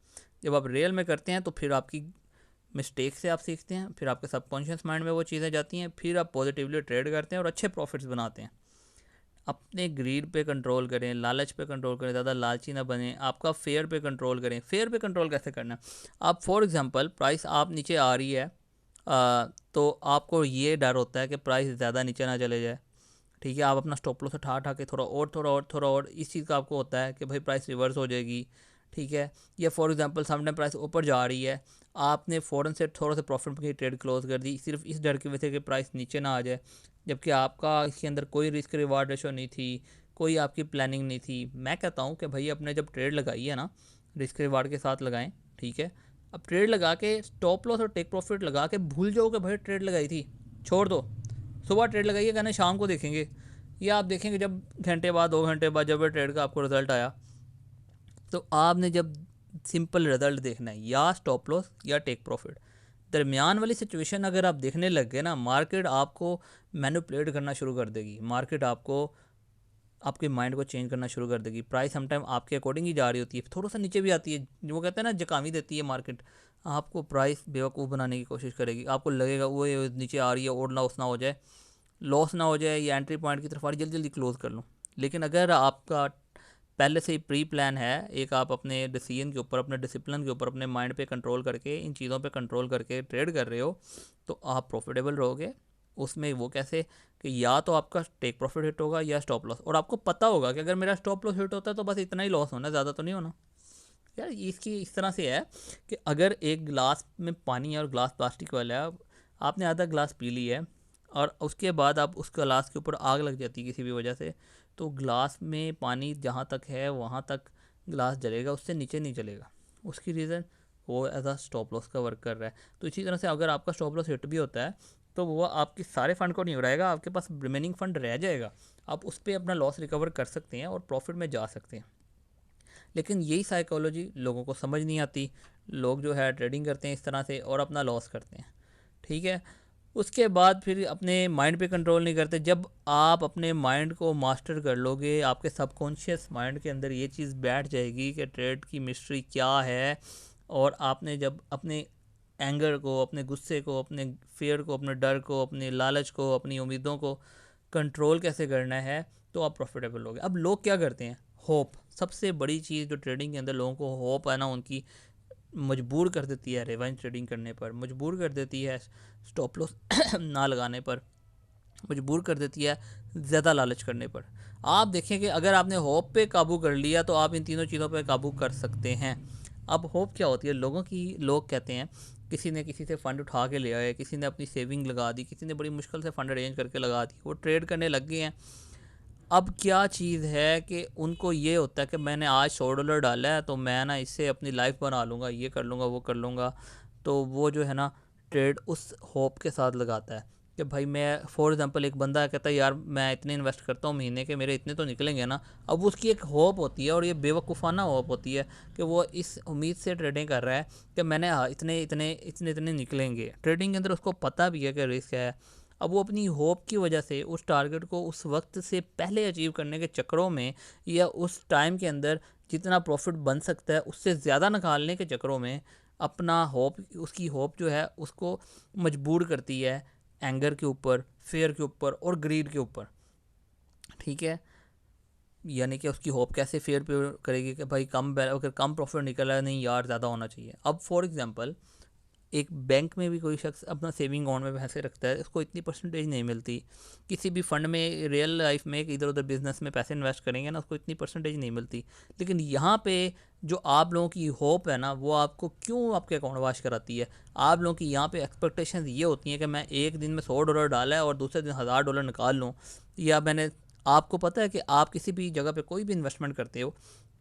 Speaker 1: जब आप रियल में करते हैं तो फिर आपकी मिस्टेक से आप सीखते हैं, फिर आपके सबकॉन्शियस माइंड में वो चीज़ें जाती हैं, फिर आप पॉजिटिवली ट्रेड करते हैं और अच्छे प्रॉफिट्स बनाते हैं। अपने ग्रीड पे कंट्रोल करें, लालच पे कंट्रोल करें, ज़्यादा लालची ना बने। आपका फेयर पे कंट्रोल करें। फेयर पे कंट्रोल कैसे करना है? आप फॉर एग्जांपल प्राइस आप नीचे आ रही है, तो आपको ये डर होता है कि प्राइस ज़्यादा नीचे ना चले जाए, ठीक है। आप अपना स्टॉप लॉस उठा के थोड़ा और इस चीज़ का आपको होता है कि भाई प्राइस रिवर्स हो जाएगी, ठीक है। या फॉर एग्जांपल समटाइम प्राइस ऊपर जा रही है, आपने फ़ौरन से थोड़ा सा प्रॉफिट की ट्रेड क्लोज कर दी सिर्फ इस डर की वजह से कि प्राइस नीचे ना आ जाए, जबकि आपका इसके अंदर कोई रिस्क रिवार्ड रेशो नहीं थी, कोई आपकी प्लानिंग नहीं थी। मैं कहता हूँ कि भाई अपने जब ट्रेड लगाई है ना, रिस्क रिवार्ड के साथ लगाएं, ठीक है। अब ट्रेड लगा के स्टॉप लॉस और टेक प्रॉफिट लगा के भूल जाओ कि भाई ट्रेड लगाई थी, छोड़ दो। सुबह ट्रेड लगाइए, कहना शाम को देखेंगे, या आप देखेंगे जब घंटे बाद 2 घंटे बाद जब ट्रेड का आपको रिजल्ट आया, तो आपने जब सिंपल रिजल्ट देखना है, या स्टॉप लॉस या टेक प्रॉफिट, दरमियान वाली सिचुएशन अगर आप देखने लग गए ना, मार्केट आपको मैनिपुलेट करना शुरू कर देगी, मार्केट आपको आपके माइंड को चेंज करना शुरू कर देगी। प्राइस समटाइम आपके अकॉर्डिंग ही जा रही होती है, थोड़ा सा नीचे भी आती है, वो कहते हैं ना जकामी देती है मार्केट, आपको प्राइस बेवकूफ़ बनाने की कोशिश करेगी। आपको लगेगा वो नीचे आ रही है और लॉस ना हो जाए या एंट्री पॉइंट की तरफ आ रही, जल्दी जल्दी क्लोज कर लूँ। लेकिन अगर आपका पहले से ही प्री प्लान है, एक आप अपने डिसीजन के ऊपर, अपने डिसिप्लिन के ऊपर, अपने माइंड पे कंट्रोल करके, इन चीज़ों पे कंट्रोल करके ट्रेड कर रहे हो, तो आप प्रॉफिटेबल रहोगे। उसमें वो कैसे कि या तो आपका टेक प्रॉफिट हिट होगा या स्टॉप लॉस, और आपको पता होगा कि अगर मेरा स्टॉप लॉस हिट होता है तो बस इतना ही लॉस होना, ज़्यादा तो नहीं होना। यार इसकी इस तरह से है कि अगर एक गिलास में पानी है और ग्लास प्लास्टिक वाला है, आपने आधा गिलास पी ली है और उसके बाद आप उस गिलास के ऊपर आग लग जाती है किसी भी वजह से, तो ग्लास में पानी जहाँ तक है वहाँ तक गिलास जलेगा, उससे नीचे नहीं चलेगा। उसकी रीज़न वो एज आ स्टॉप लॉस का वर्क कर रहा है। तो इसी तरह से अगर आपका स्टॉप लॉस हिट भी होता है तो वो आपके सारे फंड को नहीं उड़ाएगा, आपके पास रिमेनिंग फंड रह जाएगा, आप उस पर अपना लॉस रिकवर कर सकते हैं और प्रॉफिट में जा सकते हैं। लेकिन यही साइकोलॉजी लोगों को समझ नहीं आती। लोग जो है ट्रेडिंग करते हैं इस तरह से और अपना लॉस करते हैं, ठीक है। उसके बाद फिर अपने माइंड पे कंट्रोल नहीं करते। जब आप अपने माइंड को मास्टर कर लोगे, आपके सबकॉन्शियस माइंड के अंदर ये चीज़ बैठ जाएगी कि ट्रेड की मिस्ट्री क्या है, और आपने जब अपने एंगर को, अपने गुस्से को, अपने फेयर को, अपने डर को, अपने लालच को, अपनी उम्मीदों को कंट्रोल कैसे करना है, तो आप प्रॉफिटेबल होगे। अब लोग क्या करते हैं, होप सबसे बड़ी चीज़ जो ट्रेडिंग के अंदर लोगों को होप है ना, उनकी मजबूर कर देती है रिवेंज ट्रेडिंग करने पर, मजबूर कर देती है स्टॉप लॉस ना लगाने पर, मजबूर कर देती है ज़्यादा लालच करने पर। आप देखें कि अगर आपने होप पे काबू कर लिया तो आप इन तीनों चीज़ों पे काबू कर सकते हैं। अब होप क्या होती है लोगों की, लोग कहते हैं किसी ने किसी से फ़ंड उठा के ले आए, किसी ने अपनी सेविंग लगा दी, किसी ने बड़ी मुश्किल से फ़ंड अरेंज करके लगा दी, वो ट्रेड करने लग गए हैं। अब क्या चीज़ है कि उनको ये होता है कि मैंने आज $100 डाला है तो मैं ना इससे अपनी लाइफ बना लूँगा, ये कर लूँगा, वो कर लूँगा। तो वो जो है ना ट्रेड उस होप के साथ लगाता है कि भाई मैं फॉर एग्जांपल, एक बंदा कहता है यार मैं इतने इन्वेस्ट करता हूँ महीने के, मेरे इतने तो निकलेंगे ना। अब उसकी एक होप होती है और ये बेवकूफ़ाना होप होती है कि वो इस उम्मीद से ट्रेडिंग कर रहा है कि मैंने इतने इतने इतने इतने निकलेंगे। ट्रेडिंग के अंदर उसको पता भी है कि रिस्क है। अब वो अपनी होप की वजह से उस टारगेट को उस वक्त से पहले अचीव करने के चक्करों में, या उस टाइम के अंदर जितना प्रॉफिट बन सकता है उससे ज़्यादा निकालने के चक्करों में, अपना होप, उसकी होप जो है उसको मजबूर करती है एंगर के ऊपर, फेयर के ऊपर और ग्रीड के ऊपर, ठीक है। यानी कि उसकी होप कैसे फेयर पे करेगी कि भाई अगर कम प्रॉफिट निकल रहा है, नहीं यार ज़्यादा होना चाहिए। अब फॉर एग्जांपल एक बैंक में भी कोई शख्स अपना सेविंग अकाउंट में पैसे रखता है, उसको इतनी परसेंटेज नहीं मिलती। किसी भी फंड में, रियल लाइफ में इधर उधर बिजनेस में पैसे इन्वेस्ट करेंगे ना, उसको इतनी परसेंटेज नहीं मिलती। लेकिन यहाँ पे जो आप लोगों की होप है ना, वो आपको क्यों आपके अकाउंट वाश कराती है। आप लोगों की यहाँ पे एक्सपेक्टेशंस ये होती हैं कि मैं एक दिन में $100 डाला है और दूसरे दिन $1000 निकाल लूँ। या मैंने, आपको पता है कि आप किसी भी जगह पे कोई भी इन्वेस्टमेंट करते हो,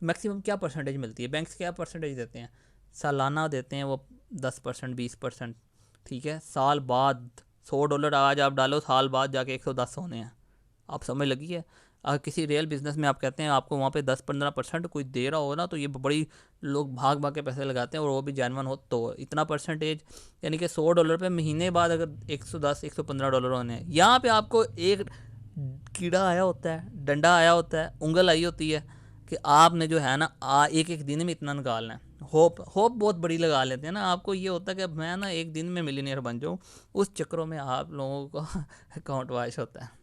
Speaker 1: मैक्सिमम क्या परसेंटेज मिलती है, बैंक्स क्या परसेंटेज देते हैं, सालाना देते हैं वो 10%, 20%, ठीक है। साल बाद $100 आज आप डालो, साल बाद जाके 110 होने हैं। आप समझ लगी है। अगर किसी रियल बिजनेस में आप कहते हैं आपको वहाँ पे 10-15% कोई दे रहा हो ना, तो ये बड़ी लोग भाग भाग के पैसे लगाते हैं, और वो भी जेन्युइन हो तो इतना परसेंटेज, यानी कि $100 पे महीने बाद अगर 110-115 डॉलर होने हैं, यहाँ पे आपको एक कीड़ा आया होता है, डंडा आया होता है, उंगल आई होती है कि आपने जो है ना एक एक दिन में इतना निकालना है। होप बहुत बड़ी लगा लेते हैं ना, आपको ये होता है कि मैं ना एक दिन में मिलीनियर बन जाऊँ, उस चक्करों में आप लोगों को अकाउंट वॉश होता है।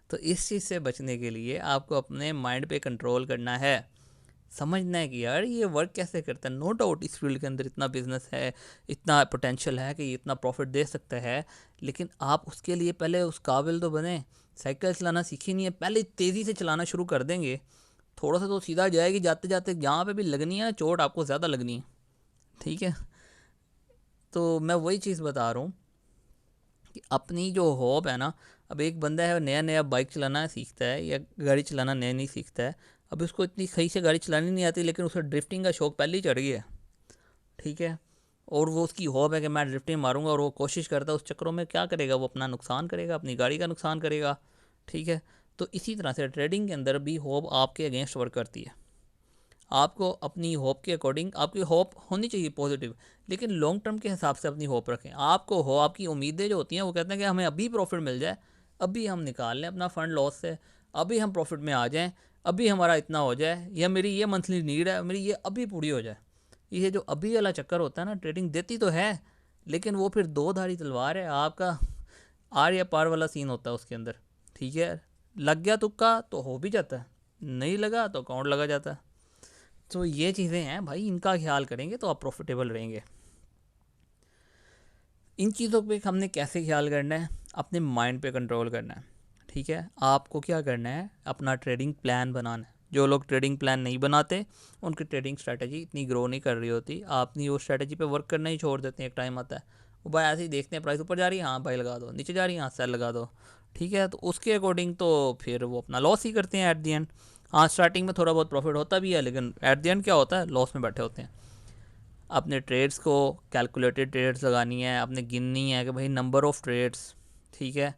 Speaker 1: तो इस चीज़ से बचने के लिए आपको अपने माइंड पे कंट्रोल करना है, समझना है कि यार ये वर्क कैसे करता है। नो डाउट इस फील्ड के अंदर इतना बिजनेस है, इतना पोटेंशियल है कि ये इतना प्रॉफिट दे सकता है, लेकिन आप उसके लिए पहले उस काबिल तो बने। साइकिल चलाना सीखी नहीं है, पहले तेज़ी से चलाना शुरू कर देंगे, थोड़ा सा तो सीधा जाएगी, जाते जाते जहाँ पे भी लगनी है चोट आपको ज़्यादा लगनी है, ठीक है। तो मैं वही चीज़ बता रहा हूँ कि अपनी जो हॉब है ना, अब एक बंदा है नया नया बाइक चलाना सीखता है या गाड़ी चलाना नया नहीं सीखता है, अब उसको इतनी सही से गाड़ी चलानी नहीं आती, लेकिन उसे ड्रिफ्टिंग का शौक पहले ही चढ़ गया है, ठीक है। और वो उसकी हॉब है कि मैं ड्रिफ्टिंग मारूंगा, और वो कोशिश करता है, उस चक्करों में क्या करेगा, वो अपना नुकसान करेगा, अपनी गाड़ी का नुकसान करेगा, ठीक है। तो इसी तरह से ट्रेडिंग के अंदर भी हॉब आपके अगेंस्ट वर्क करती है। आपको अपनी होप के अकॉर्डिंग, आपकी होप होनी चाहिए पॉजिटिव, लेकिन लॉन्ग टर्म के हिसाब से अपनी होप रखें। आपको हो, आपकी उम्मीदें जो होती हैं वो कहते हैं कि हमें अभी प्रॉफिट मिल जाए, अभी हम निकाल लें अपना फ़ंड लॉस से, अभी हम प्रॉफिट में आ जाएं, अभी हमारा इतना हो जाए, या मेरी ये मंथली नीड है, मेरी ये अभी पूरी हो जाए। ये जो अभी वाला चक्कर होता है ना, ट्रेडिंग देती तो है, लेकिन वो फिर दो धारी तलवार है, आपका आर या पार वाला सीन होता है उसके अंदर, ठीक है। लग गया तुक्का तो हो भी जाता है, नहीं लगा तो अकाउंट लगा जाता है। तो ये चीज़ें हैं भाई, इनका ख्याल करेंगे तो आप प्रॉफिटेबल रहेंगे। इन चीज़ों पे हमने कैसे ख्याल करना है, अपने माइंड पे कंट्रोल करना है, ठीक है। आपको क्या करना है, अपना ट्रेडिंग प्लान बनाना है। जो लोग ट्रेडिंग प्लान नहीं बनाते, उनकी ट्रेडिंग स्ट्रैटेजी इतनी ग्रो नहीं कर रही होती, आपने वो स्ट्रैटेजी पे वर्क करना ही छोड़ देते हैं। एक टाइम आता है वो भाई ऐसे ही देखते हैं, प्राइस ऊपर जा रही है, हाँ भाई लगा दो, नीचे जा रही है, हाँ सेल लगा दो, ठीक है। तो उसके अकॉर्डिंग तो फिर वो अपना लॉस ही करते हैं एट दी एंड। हाँ स्टार्टिंग में थोड़ा बहुत प्रॉफिट होता भी है, लेकिन एट दी एंड क्या होता है, लॉस में बैठे होते हैं। अपने ट्रेड्स को कैलकुलेटेड ट्रेड्स लगानी है, आपने गिननी है कि भाई नंबर ऑफ़ ट्रेड्स, ठीक है।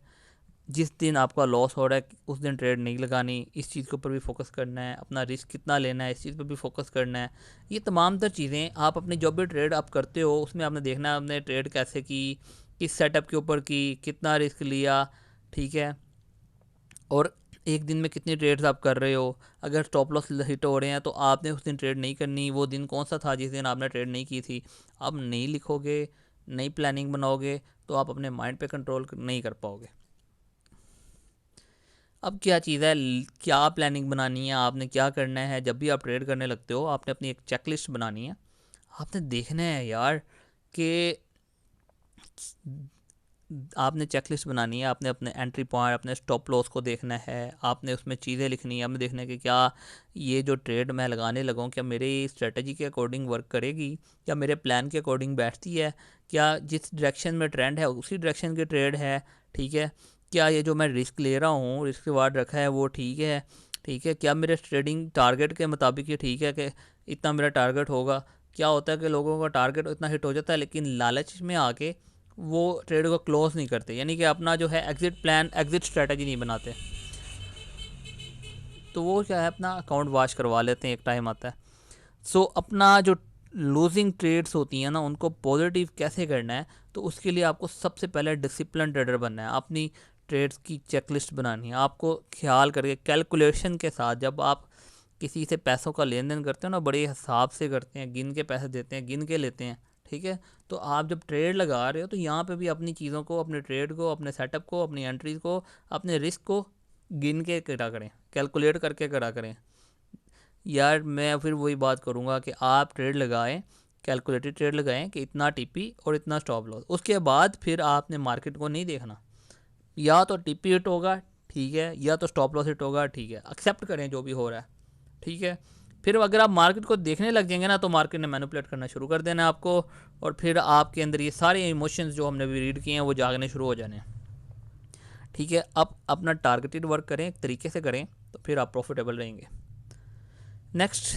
Speaker 1: जिस दिन आपका लॉस हो रहा है उस दिन ट्रेड नहीं लगानी, इस चीज़ के ऊपर भी फोकस करना है। अपना रिस्क कितना लेना है, इस चीज़ पर भी फोकस करना है। ये तमाम तर चीज़ें आप अपनी जो भी ट्रेड आप करते हो उसमें आपने देखना है, आपने ट्रेड कैसे की, किस सेटअप के ऊपर की, कितना रिस्क लिया, ठीक है। और एक दिन में कितनी ट्रेड्स आप कर रहे हो। अगर स्टॉप लॉस हिट हो रहे हैं तो आपने उस दिन ट्रेड नहीं करनी। वो दिन कौन सा था जिस दिन आपने ट्रेड नहीं की थी। आप नहीं लिखोगे, नई प्लानिंग बनाओगे, तो आप अपने माइंड पे कंट्रोल नहीं कर पाओगे। अब क्या चीज़ है, क्या प्लानिंग बनानी है, आपने क्या करना है। जब भी आप ट्रेड करने लगते हो आपने अपनी एक चेकलिस्ट बनानी है। आपने देखना है यार कि आपने चेकलिस्ट बनानी है, आपने अपने एंट्री पॉइंट, अपने स्टॉप लॉस को देखना है, आपने उसमें चीज़ें लिखनी है। आपने देखना है कि क्या ये जो ट्रेड मैं लगाने लगा हूँ क्या मेरी स्ट्रेटजी के अकॉर्डिंग वर्क करेगी, क्या मेरे प्लान के अकॉर्डिंग बैठती है, क्या जिस डायरेक्शन में ट्रेंड है उसी डायरेक्शन की ट्रेड है, ठीक है। क्या ये जो मैं रिस्क ले रहा हूँ, रिस्क रिवार्ड रखा है वो ठीक है, ठीक है। क्या मेरे ट्रेडिंग टारगेट के मुताबिक ये ठीक है कि इतना मेरा टारगेट होगा। क्या होता है कि लोगों का टारगेट इतना हिट हो जाता है, लेकिन लालच में आके वो ट्रेड को क्लोज नहीं करते, यानी कि अपना जो है एग्जिट प्लान, एग्जिट स्ट्रेटजी नहीं बनाते। तो वो क्या है, अपना अकाउंट वॉश करवा लेते हैं, एक टाइम आता है। सो अपना जो लूजिंग ट्रेड्स होती हैं ना उनको पॉजिटिव कैसे करना है, तो उसके लिए आपको सबसे पहले डिसिप्लिन ट्रेडर बनना है। अपनी ट्रेड्स की चेकलिस्ट बनानी है, आपको ख्याल करके कैलकुलेशन के साथ। जब आप किसी से पैसों का लेन देन करते हो ना, बड़े हिसाब से करते हैं, गिन के पैसे देते हैं, गिन के लेते हैं, ठीक है। तो आप जब ट्रेड लगा रहे हो तो यहाँ पे भी अपनी चीज़ों को, अपने ट्रेड को, अपने सेटअप को, अपनी एंट्रीज को, अपने रिस्क को गिन के करा करें, कैलकुलेट करके करा करें। यार मैं फिर वही बात करूँगा कि आप ट्रेड लगाएं, कैलकुलेटेड ट्रेड लगाएं कि इतना टीपी और इतना स्टॉप लॉस। उसके बाद फिर आपने मार्केट को नहीं देखना, या तो टीपी हिट होगा, ठीक है, या तो स्टॉप लॉस हिट होगा, ठीक है। एक्सेप्ट करें जो भी हो रहा है, ठीक है। फिर अगर आप मार्केट को देखने लग जाएंगे ना, तो मार्केट ने मैनिपुलेट करना शुरू कर देना है आपको, और फिर आपके अंदर ये सारे इमोशंस जो हमने भी रीड किए हैं वो जागने शुरू हो जाने हैं, ठीक है। अब अपना टारगेटेड वर्क करें, एक तरीके से करें, तो फिर आप प्रॉफिटेबल रहेंगे। नेक्स्ट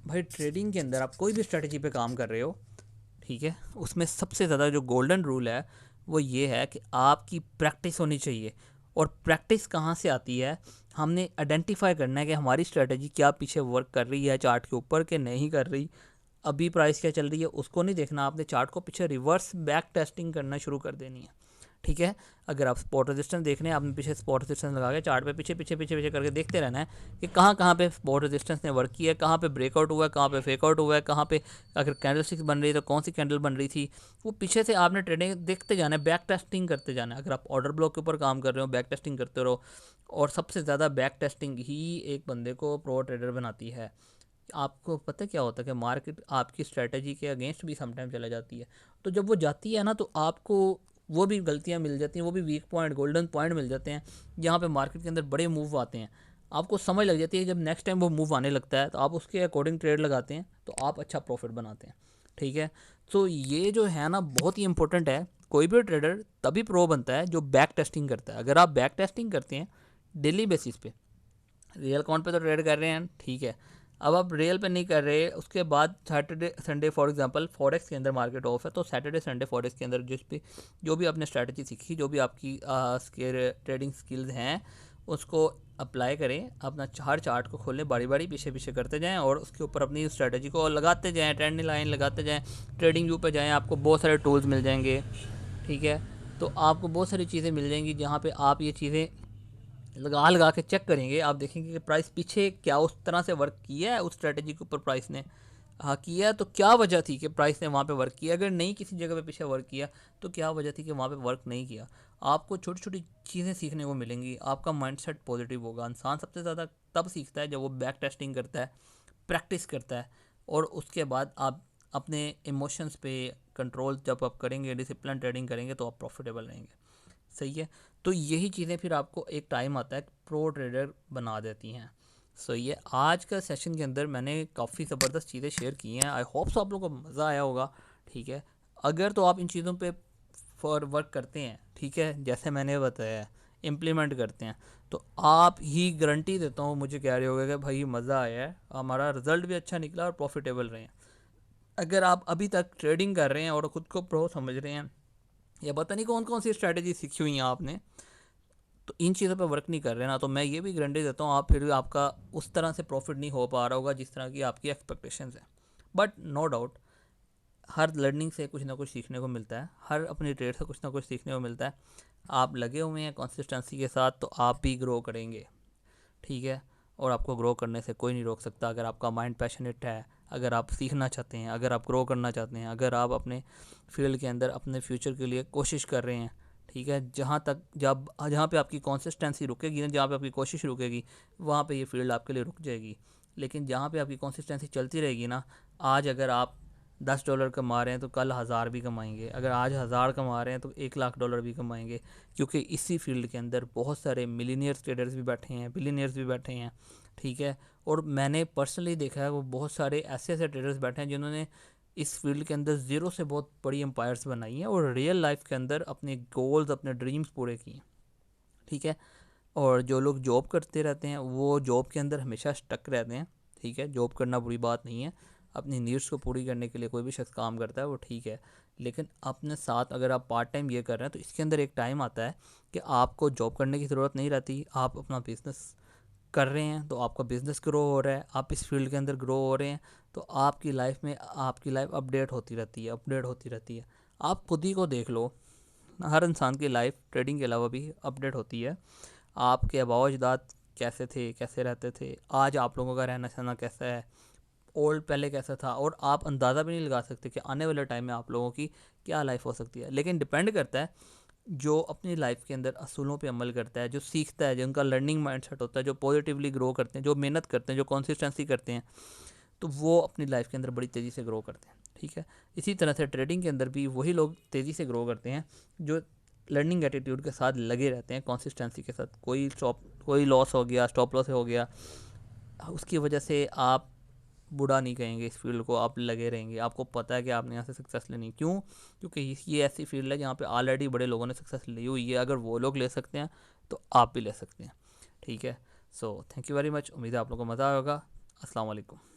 Speaker 1: भाई, ट्रेडिंग के अंदर आप कोई भी स्ट्रेटजी पे काम कर रहे हो, ठीक है, उसमें सबसे ज़्यादा जो गोल्डन रूल है वो ये है कि आपकी प्रैक्टिस होनी चाहिए। और प्रैक्टिस कहाँ से आती है, हमने आइडेंटिफाई करना है कि हमारी स्ट्रेटजी क्या पीछे वर्क कर रही है चार्ट के ऊपर कि नहीं कर रही, अभी प्राइस क्या चल रही है उसको नहीं देखना, आपने चार्ट को पीछे रिवर्स बैक टेस्टिंग करना शुरू कर देनी है। ठीक है, अगर आप स्पॉट रेजिस्टेंस देख रहे हैं, आपने पीछे स्पॉट रेजिस्टेंस लगा के चार्ट पे पीछे पीछे पीछे पीछे करके देखते रहना है कि कहाँ कहाँ पे स्पॉट रेजिस्टेंस ने वर्क किया है, कहाँ पे ब्रेकआउट हुआ है, कहाँ पे फेकआउट हुआ है, कहाँ पे अगर कैंडल स्टिक्स बन रही है तो कौन सी कैंडल बन रही थी। वो पीछे से आपने ट्रेडिंग देखते जाना है, बैक टेस्टिंग करते जाना है। अगर आप ऑर्डर ब्लॉक के ऊपर काम कर रहे हो, बैक टेस्टिंग करते रहो। और सबसे ज़्यादा बैक टेस्टिंग ही एक बंदे को प्रो ट्रेडर बनाती है। आपको पता क्या होता है कि मार्केट आपकी स्ट्रेटजी के अगेंस्ट भी समटाइम चला जाती है, तो जब वो जाती है ना तो आपको वो भी गलतियाँ मिल जाती हैं, वो भी वीक पॉइंट गोल्डन पॉइंट मिल जाते हैं जहाँ पे मार्केट के अंदर बड़े मूव आते हैं। आपको समझ लग जाती है जब नेक्स्ट टाइम वो मूव आने लगता है तो आप उसके अकॉर्डिंग ट्रेड लगाते हैं तो आप अच्छा प्रॉफिट बनाते हैं। ठीक है, तो ये जो है ना बहुत ही इंपॉर्टेंट है। कोई भी ट्रेडर तभी प्रो बनता है जो बैक टेस्टिंग करता है। अगर आप बैक टेस्टिंग करते हैं डेली बेसिस पे, रियल अकाउंट पे तो ट्रेड कर रहे हैं, ठीक है, अब आप रियल पे नहीं कर रहे, उसके बाद Saturday Sunday for example forex के अंदर मार्केट ऑफ है तो सैटरडे संडे फॉरेक्स के अंदर जो भी आपने स्ट्रैटेजी सीखी, जो भी आपकी ट्रेडिंग स्किल्स हैं उसको अप्लाई करें। अपना हर चार्ट को खोलें, बारी बारी पीछे पीछे करते जाएं और उसके ऊपर अपनी स्ट्रैटेजी को लगाते जाएं, ट्रेंड लाइन लगाते जाएं। ट्रेडिंग व्यू पे जाएं, आपको बहुत सारे टूल्स मिल जाएंगे। ठीक है, तो आपको बहुत सारी चीज़ें मिल जाएंगी जहाँ पे आप ये चीज़ें लगा लगा के चेक करेंगे। आप देखेंगे कि प्राइस पीछे क्या उस तरह से वर्क किया है, उस स्ट्रेटजी के ऊपर प्राइस ने हाँ किया तो क्या वजह थी कि प्राइस ने वहाँ पे वर्क किया। अगर नहीं किसी जगह पे पीछे वर्क किया तो क्या वजह थी कि वहाँ पे वर्क नहीं किया। आपको छोटी छोटी चीज़ें सीखने को मिलेंगी, आपका माइंडसेट पॉजिटिव होगा। इंसान सबसे ज़्यादा तब सीखता है जब वो बैक टेस्टिंग करता है, प्रैक्टिस करता है, और उसके बाद आप अपने इमोशंस पे कंट्रोल जब आप करेंगे, डिसिप्लिन ट्रेडिंग करेंगे तो आप प्रॉफिटेबल रहेंगे। सही है, तो यही चीज़ें फिर आपको एक टाइम आता है प्रो ट्रेडर बना देती हैं। सही है, आज का सेशन के अंदर मैंने काफ़ी ज़बरदस्त चीज़ें शेयर की हैं। आई होप सो आप लोगों को मज़ा आया होगा। ठीक है, अगर तो आप इन चीज़ों पे फॉर वर्क करते हैं, ठीक है, जैसे मैंने बताया इम्प्लीमेंट करते हैं, तो आप ही गारंटी देता हूँ, मुझे कह रहे होगा कि भाई मज़ा आया है, हमारा रिज़ल्ट भी अच्छा निकला और प्रॉफिटेबल रहे हैं। अगर आप अभी तक ट्रेडिंग कर रहे हैं और ख़ुद को प्रो समझ रहे हैं, या पता नहीं कौन कौन सी स्ट्रैटेजी सीखी हुई हैं आपने, तो इन चीज़ों पे वर्क नहीं कर रहे ना, तो मैं ये भी गारंटी देता हूँ आप फिर भी आपका उस तरह से प्रॉफिट नहीं हो पा रहा होगा जिस तरह की आपकी एक्सपेक्टेशंस हैं। बट नो डाउट हर लर्निंग से कुछ ना कुछ सीखने को मिलता है, हर अपनी ट्रेड से कुछ ना कुछ सीखने को मिलता है। आप लगे हुए हैं कंसिस्टेंसी के साथ तो आप भी ग्रो करेंगे। ठीक है, और आपको ग्रो करने से कोई नहीं रोक सकता। अगर आपका माइंड पैशनेट है, अगर आप सीखना चाहते हैं, अगर आप ग्रो करना चाहते हैं, अगर आप अपने फील्ड के अंदर अपने फ्यूचर के लिए कोशिश कर रहे हैं, ठीक है, जहाँ पे आपकी कंसिस्टेंसी रुकेगी ना, जहाँ पे आपकी कोशिश रुकेगी, वहाँ पे ये फील्ड आपके लिए रुक जाएगी। लेकिन जहाँ पे आपकी कंसिस्टेंसी चलती रहेगी ना, आज अगर आप $10 कमा रहे हैं तो कल 1000 भी कमाएंगे, अगर आज 1000 कमा रहे हैं तो $1,00,000 भी कमाएंगे। क्योंकि इसी फील्ड के अंदर बहुत सारे मिलीनियर्स ट्रेडर्स भी बैठे हैं, बिलीनियर्स भी बैठे हैं। ठीक है, और मैंने पर्सनली देखा है वो बहुत सारे ऐसे ऐसे ट्रेडर्स बैठे हैं जिन्होंने इस फील्ड के अंदर ज़ीरो से बहुत बड़ी एम्पायर्स बनाई हैं और रियल लाइफ के अंदर अपने गोल्स, अपने ड्रीम्स पूरे किए हैं। ठीक है, और जो लोग जॉब करते रहते हैं वो जॉब के अंदर हमेशा स्टक रहते हैं। ठीक है, जॉब करना बुरी बात नहीं है, अपनी नीड्स को पूरी करने के लिए कोई भी शख्स काम करता है वो ठीक है। लेकिन अपने साथ अगर आप पार्ट टाइम ये कर रहे हैं तो इसके अंदर एक टाइम आता है कि आपको जॉब करने की ज़रूरत नहीं रहती। आप अपना बिज़नेस कर रहे हैं तो आपका बिज़नेस ग्रो हो रहा है, आप इस फील्ड के अंदर ग्रो हो रहे हैं, तो आपकी लाइफ में आपकी लाइफ अपडेट होती रहती है, अपडेट होती रहती है। आप खुद ही को देख लो, हर इंसान की लाइफ ट्रेडिंग के अलावा भी अपडेट होती है। आपके आबाओ अजदाद कैसे थे, कैसे रहते थे, आज आप लोगों का रहना सहना कैसा है, ओल्ड पहले कैसा था, और आप अंदाज़ा भी नहीं लगा सकते कि आने वाले टाइम में आप लोगों की क्या लाइफ हो सकती है। लेकिन डिपेंड करता है जो अपनी लाइफ के अंदर असूलों पे अमल करता है, जो सीखता है, जिनका लर्निंग माइंडसेट होता है, जो पॉजिटिवली ग्रो करते हैं, जो मेहनत करते हैं, जो कंसिस्टेंसी करते हैं, तो वो अपनी लाइफ के अंदर बड़ी तेज़ी से ग्रो करते हैं। ठीक है, इसी तरह से ट्रेडिंग के अंदर भी वही लोग तेज़ी से ग्रो करते हैं जो लर्निंग एटीट्यूड के साथ लगे रहते हैं, कंसिस्टेंसी के साथ। कोई लॉस हो गया, स्टॉप लॉस हो गया, उसकी वजह से आप बुरा नहीं कहेंगे इस फील्ड को, आप लगे रहेंगे। आपको पता है कि आपने यहाँ से सक्सेस लेनी, क्यों? क्योंकि ये ऐसी फील्ड है जहाँ पे ऑलरेडी बड़े लोगों ने सक्सेस ली हुई है। अगर वो लोग ले सकते हैं तो आप भी ले सकते हैं। ठीक है, so thank you very much, उम्मीद है आप लोगों को मज़ा आएगा। अस्सलाम वालेकुम।